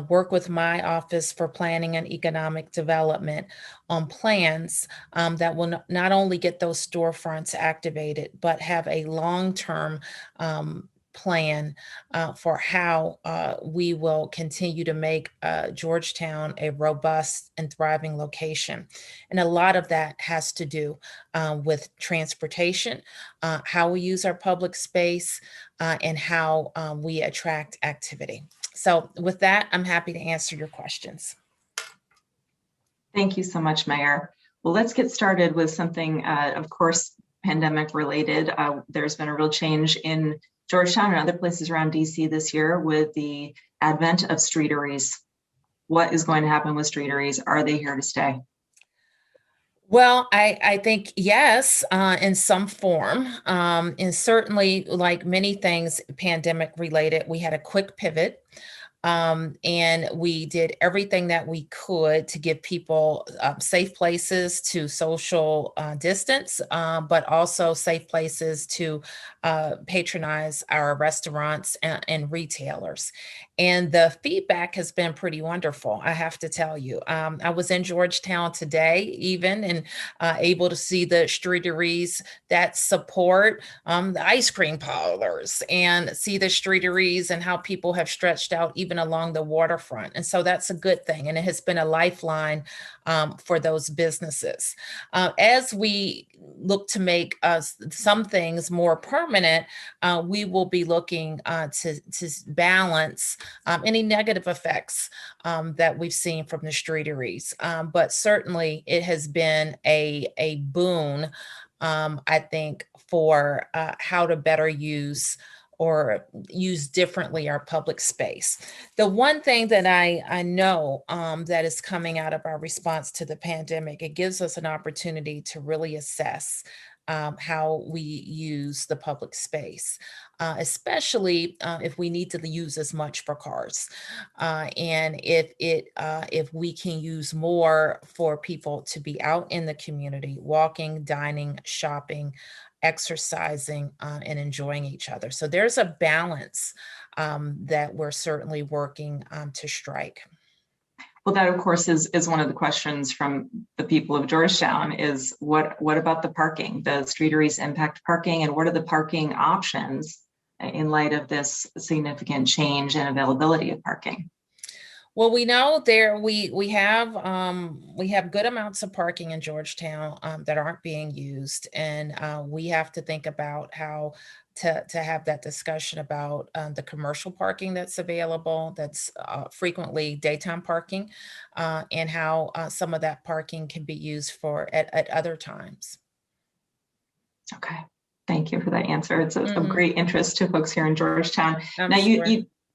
work with my office for planning and economic development on plans that will not only get those storefronts activated, but have a long-term plan for how we will continue to make Georgetown a robust and thriving location. And a lot of that has to do with transportation, how we use our public space, and how we attract activity. So with that, I'm happy to answer your questions. Thank you so much, Mayor. Well, let's get started with something, of course, pandemic related. There's been a real change in Georgetown and other places around DC this year with the advent of streeteries. What is going to happen with streeteries? Are they here to stay? Well, I think yes, in some form. And certainly, like many things pandemic related, we had a quick pivot. And we did everything that we could to give people safe places to social distance, but also safe places to patronize our restaurants and retailers. And the feedback has been pretty wonderful, I have to tell you. I was in Georgetown today, even, and able to see the streeteries that support the ice cream parlors and see the streeteries and how people have stretched out even along the waterfront. And so that's a good thing. And it has been a lifeline for those businesses. As we look to make some things more permanent, we will be looking to balance any negative effects that we've seen from the streeteries. But certainly it has been a boon, I think, for how to better use or use differently our public space. The one thing that I know that is coming out of our response to the pandemic, it gives us an opportunity to really assess how we use the public space, especially if we need to use as much for cars, and if we can use more for people to be out in the community, walking, dining, shopping, exercising and enjoying each other. So there's a balance that we're certainly working to strike. Well, that of course is one of the questions from the people of Georgetown is what about the parking, the streeteries impact parking, and what are the parking options in light of this significant change in availability of parking? Well, we know we have good amounts of parking in Georgetown that aren't being used, and we have to think about how to have that discussion about the commercial parking that's available, that's frequently daytime parking, and how some of that parking can be used for at other times. Okay, thank you for that answer. It's of great interest to folks here in Georgetown. Now,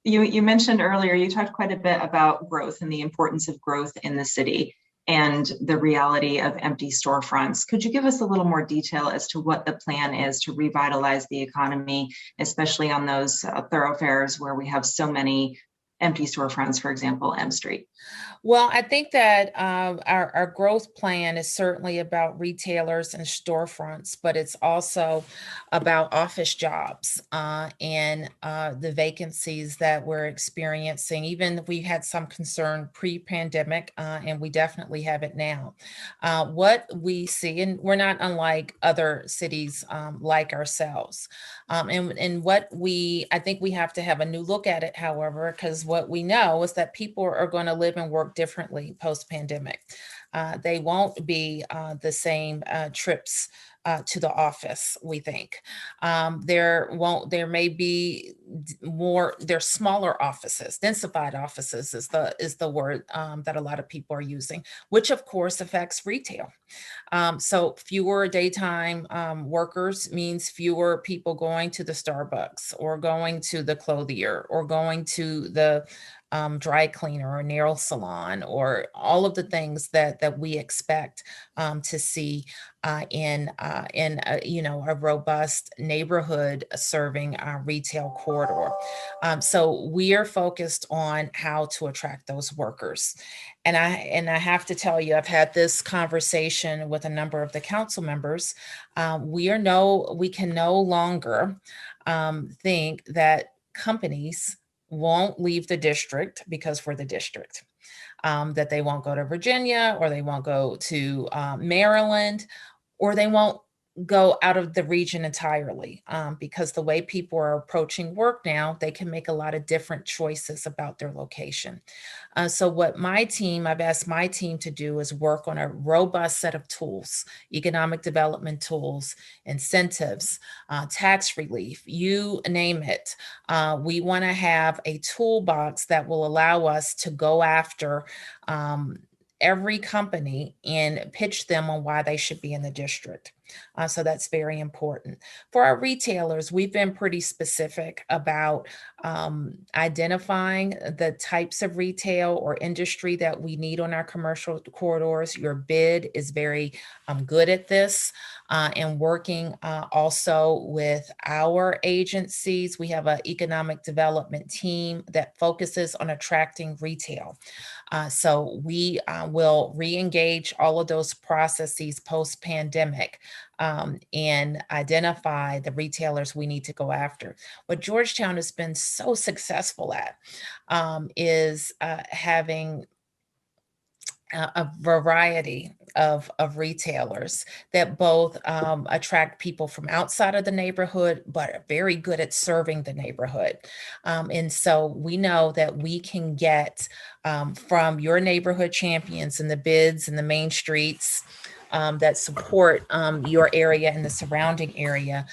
Sure. You mentioned earlier, you talked quite a bit about growth and the importance of growth in the city and the reality of empty storefronts. Could you give us a little more detail as to what the plan is to revitalize the economy, especially on those thoroughfares where we have so many empty storefronts, for example, M Street? Well, I think that our growth plan is certainly about retailers and storefronts, but it's also about office jobs and the vacancies that we're experiencing. Even we had some concern pre-pandemic, and we definitely have it now. What we see, and we're not unlike other cities like ourselves, and I think we have to have a new look at it, however, because what we know is that people are going to live and work differently post-pandemic. They won't be the same trips to the office, we think. There may be there's smaller offices, densified offices is the word that a lot of people are using, which of course affects retail. So fewer daytime workers means fewer people going to the Starbucks or going to the clothier or going to the dry cleaner or nail salon, or all of the things that we expect to see in a robust neighborhood serving our retail corridor. So we are focused on how to attract those workers. And I have to tell you, I've had this conversation with a number of the council members. We can no longer think that companies won't leave the district because we're the district, that they won't go to Virginia, or they won't go to Maryland, or they won't go out of the region entirely, because the way people are approaching work now, they can make a lot of different choices about their location. So what I've asked my team to do is work on a robust set of tools, economic development tools, incentives, tax relief, you name it. We want to have a toolbox that will allow us to go after every company and pitch them on why they should be in the district. So that's very important. For our retailers, we've been pretty specific about identifying the types of retail or industry that we need on our commercial corridors. Your bid is very good at this, and working also with our agencies. We have an economic development team that focuses on attracting retail. So we will re-engage all of those processes post-pandemic and identify the retailers we need to go after. What Georgetown has been so successful at is having a variety of retailers that both attract people from outside of the neighborhood, but are very good at serving the neighborhood. And so we know that we can get from your neighborhood champions in the bids and the main streets that support your area and the surrounding area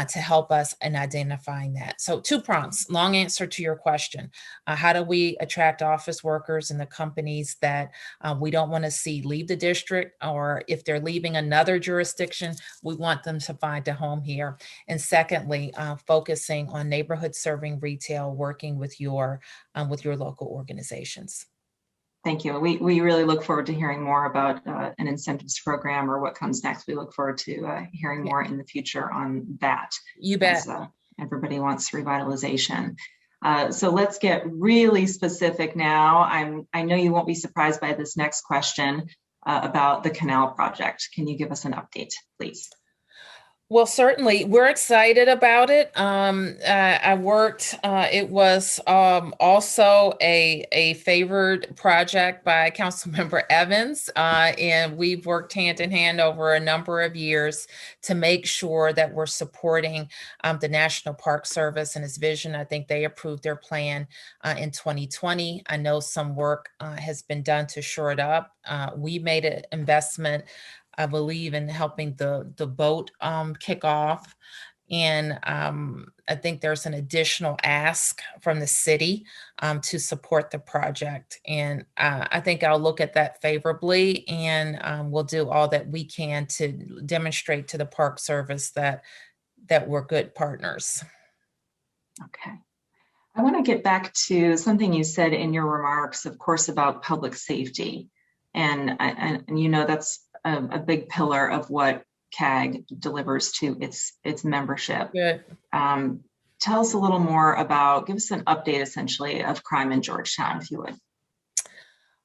to help us in identifying that. So 2 prongs, long answer to your question. How do we attract office workers and the companies that we don't want to see leave the district, or if they're leaving another jurisdiction, we want them to find a home here. And secondly, focusing on neighborhood serving retail, working with your local organizations. Thank you. We really look forward to hearing more about an incentives program or what comes next. We look forward to hearing more in the future on that. You bet. As, everybody wants revitalization. So let's get really specific now. I know you won't be surprised by this next question about the canal project. Can you give us an update, please? Well, certainly, we're excited about it. I worked. It was also a favored project by Councilmember Evans, and we've worked hand in hand over a number of years to make sure that we're supporting the National Park Service and its vision. I think they approved their plan in 2020. I know some work has been done to shore it up. We made an investment, I believe, in helping the boat kick off. And I think there's an additional ask from the city to support the project. And I think I'll look at that favorably, and we'll do all that we can to demonstrate to the Park Service that we're good partners. Okay. I want to get back to something you said in your remarks, of course, about public safety. And you know, that's a big pillar of what CAG delivers to its membership. Good. Tell us a little more about, give us an update essentially of crime in Georgetown, if you would.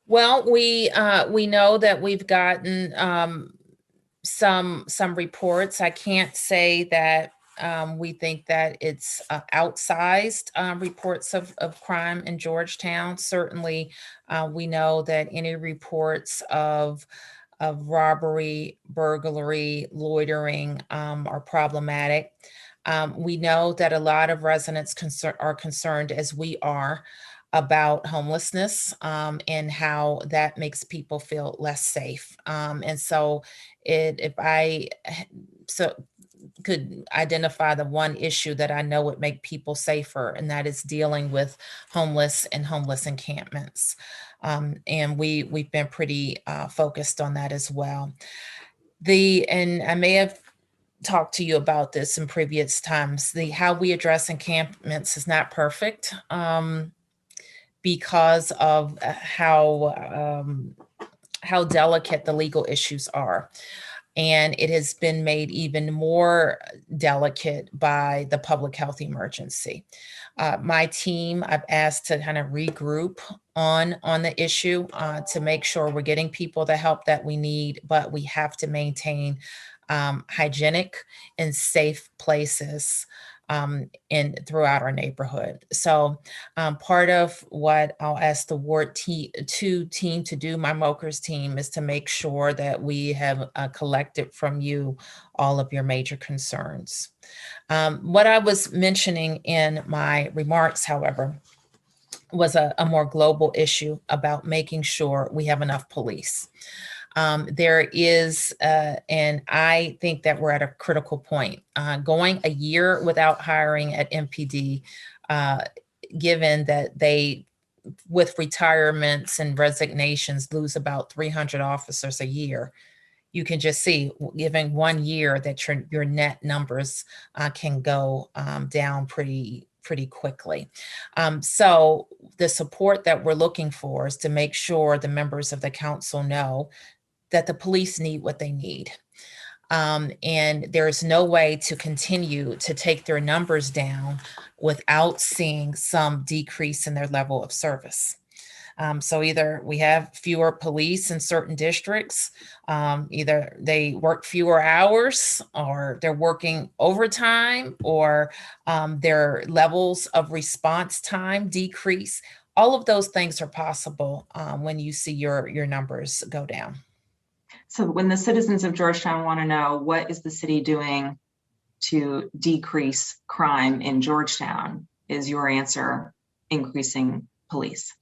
Well, we know that we've gotten some reports. I can't say that we think that it's outsized reports of crime in Georgetown. Certainly, we know that any reports of robbery, burglary, loitering are problematic. We know that a lot of residents are concerned, as we are, about homelessness and how that makes people feel less safe. And so if I could identify the one issue that I know would make people safer, and that is dealing with homeless and homeless encampments. And we've been pretty focused on that as well. And I may have talked to you about this in previous times, how we address encampments is not perfect because of how delicate the legal issues are. And it has been made even more delicate by the public health emergency. My team, I've asked to kind of regroup on the issue to make sure we're getting people the help that we need, but we have to maintain hygienic and safe places throughout our neighborhood. So part of what I'll ask the Ward 2 team to do, my MOKERS team, is to make sure that we have collected from you all of your major concerns. What I was mentioning in my remarks, however, was a more global issue about making sure we have enough police. There is, and I think that we're at a critical point. Going a year without hiring at MPD, given that they, with retirements and resignations, lose about 300 officers a year, you can just see, given 1 year, that your net numbers can go down pretty quickly. So the support that we're looking for is to make sure the members of the council know that the police need what they need. And there's no way to continue to take their numbers down without seeing some decrease in their level of service. So either we have fewer police in certain districts, either they work fewer hours, or they're working overtime, or their levels of response time decrease. All of those things are possible when you see your numbers go down. So when the citizens of Georgetown want to know, what is the city doing to decrease crime in Georgetown, is your answer increasing police?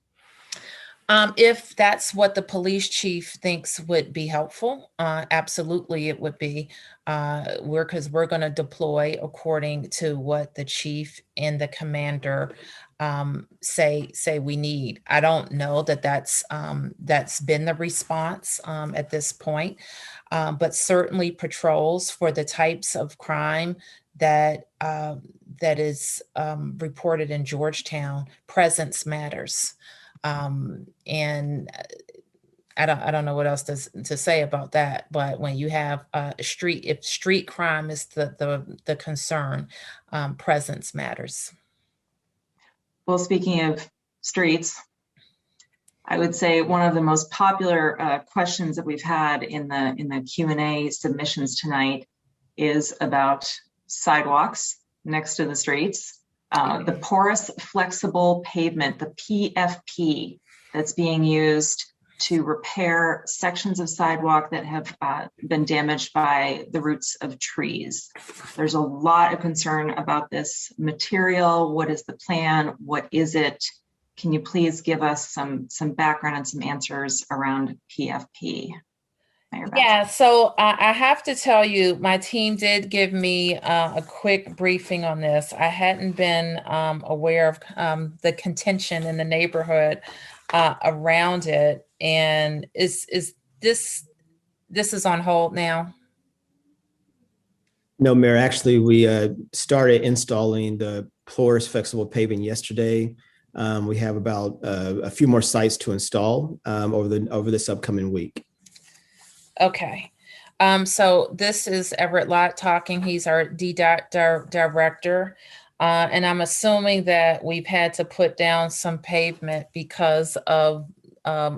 If that's what the police chief thinks would be helpful, absolutely it would be. Because we're going to deploy according to what the chief and the commander say we need. I don't know that that's been the response at this point, but certainly patrols for the types of crime that is reported in Georgetown, presence matters. And I don't know what else to say about that, but when you have if street crime is the concern, presence matters. Well, speaking of streets, I would say one of the most popular questions that we've had in the Q&A submissions tonight is about sidewalks next to the streets. The porous flexible pavement, the PFP, that's being used to repair sections of sidewalk that have been damaged by the roots of trees. There's a lot of concern about this material. What is the plan? What is it? Can you please give us some background and some answers around PFP? Yeah, so I have to tell you, my team did give me a quick briefing on this. I hadn't been aware of the contention in the neighborhood around it. And is this is on hold now? No, Mayor, actually, we started installing the porous flexible paving yesterday. We have about a few more sites to install over this upcoming week. Okay. So this is Everett Lott talking. He's our DDOT director. And I'm assuming that we've had to put down some pavement because of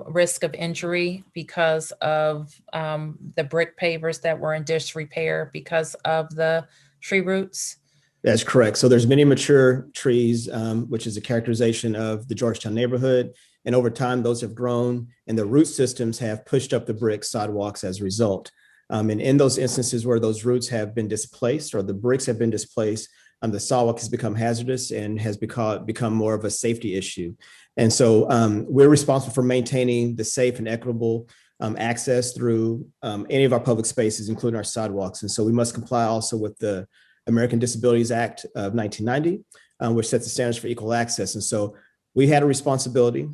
risk of injury, because of the brick pavers that were in disrepair because of the tree roots. That's correct. So there's many mature trees, which is a characterization of the Georgetown neighborhood. And over time, those have grown and the root systems have pushed up the brick sidewalks as a result. And in those instances where those roots have been displaced or the bricks have been displaced, the sidewalk has become hazardous and has become more of a safety issue. And so we're responsible for maintaining the safe and equitable access through any of our public spaces, including our sidewalks. And so we must comply also with the American Disabilities Act of 1990, which sets the standards for equal access. And so we had a responsibility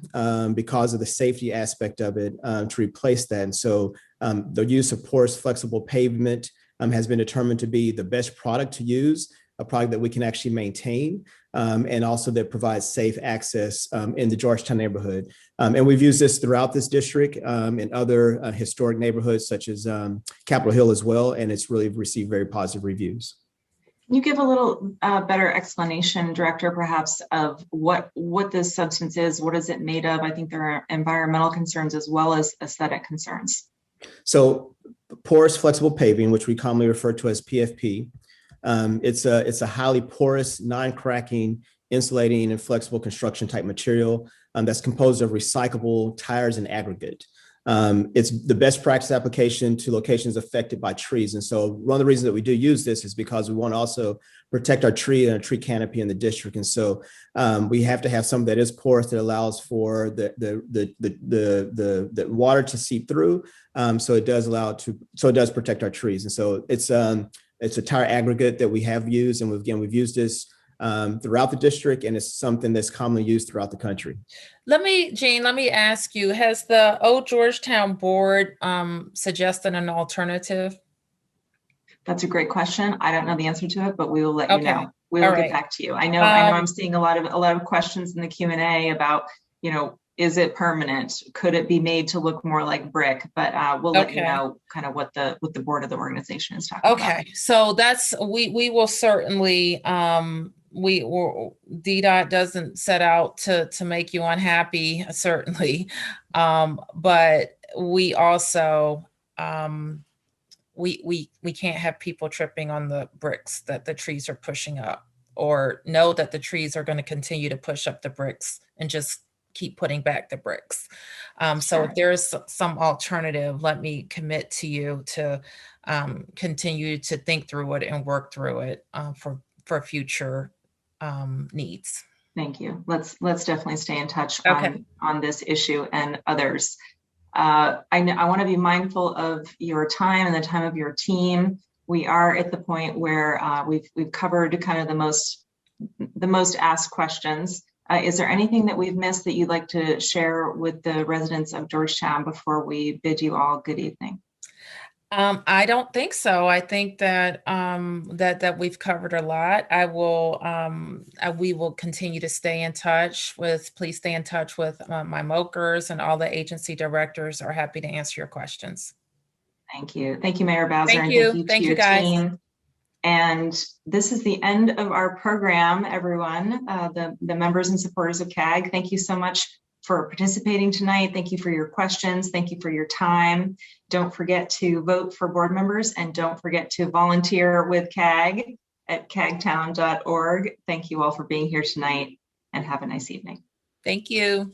because of the safety aspect of it to replace that. And so the use of porous flexible pavement has been determined to be the best product to use, a product that we can actually maintain, and also that provides safe access in the Georgetown neighborhood. And we've used this throughout this district in other historic neighborhoods such as Capitol Hill as well, and it's really received very positive reviews. Can you give a little better explanation, Director, perhaps, of what this substance is? What is it made of? I think there are environmental concerns as well as aesthetic concerns. So porous flexible paving, which we commonly refer to as PFP, it's a highly porous, non-cracking, insulating, and flexible construction type material that's composed of recyclable tires and aggregate. It's the best practice application to locations affected by trees. And so one of the reasons that we do use this is because we want to also protect our tree and a tree canopy in the district. And so we have to have some that is porous that allows for the water to seep through. So it does protect our trees. And so it's a tire aggregate that we have used. And we've used this throughout the district, and it's something that's commonly used throughout the country. Jean, let me ask you, has the Old Georgetown board suggested an alternative? That's a great question. I don't know the answer to it, but we will let you know. We will get back to you. I know I'm seeing a lot of questions in the Q&A about, is it permanent? Could it be made to look more like brick? But we'll let you know kind of what the board of the organization is talking about. Okay, so we will certainly DDOT doesn't set out to make you unhappy, certainly, but we also we can't have people tripping on the bricks that the trees are pushing up, or know that the trees are going to continue to push up the bricks and just keep putting back the bricks. So if there's some alternative, let me commit to you to continue to think through it and work through it for future needs. Thank you. Let's definitely stay in touch on this issue and others. I want to be mindful of your time and the time of your team. We are at the point where we've covered kind of the most asked questions. Is there anything that we've missed that you'd like to share with the residents of Georgetown before we bid you all good evening? I don't think so. I think that that we've covered a lot. We will continue to stay in touch with. Please stay in touch with my MOCers, and all the agency directors are happy to answer your questions. Thank you, Mayor Bowser. Thank you. And thank you, guys. Team. And this is the end of our program, everyone. The members and supporters of CAG, thank you so much for participating tonight. Thank you for your questions. Thank you for your time. Don't forget to vote for board members, and don't forget to volunteer with CAG at cagtown.org. Thank you all for being here tonight, and have a nice evening. Thank you.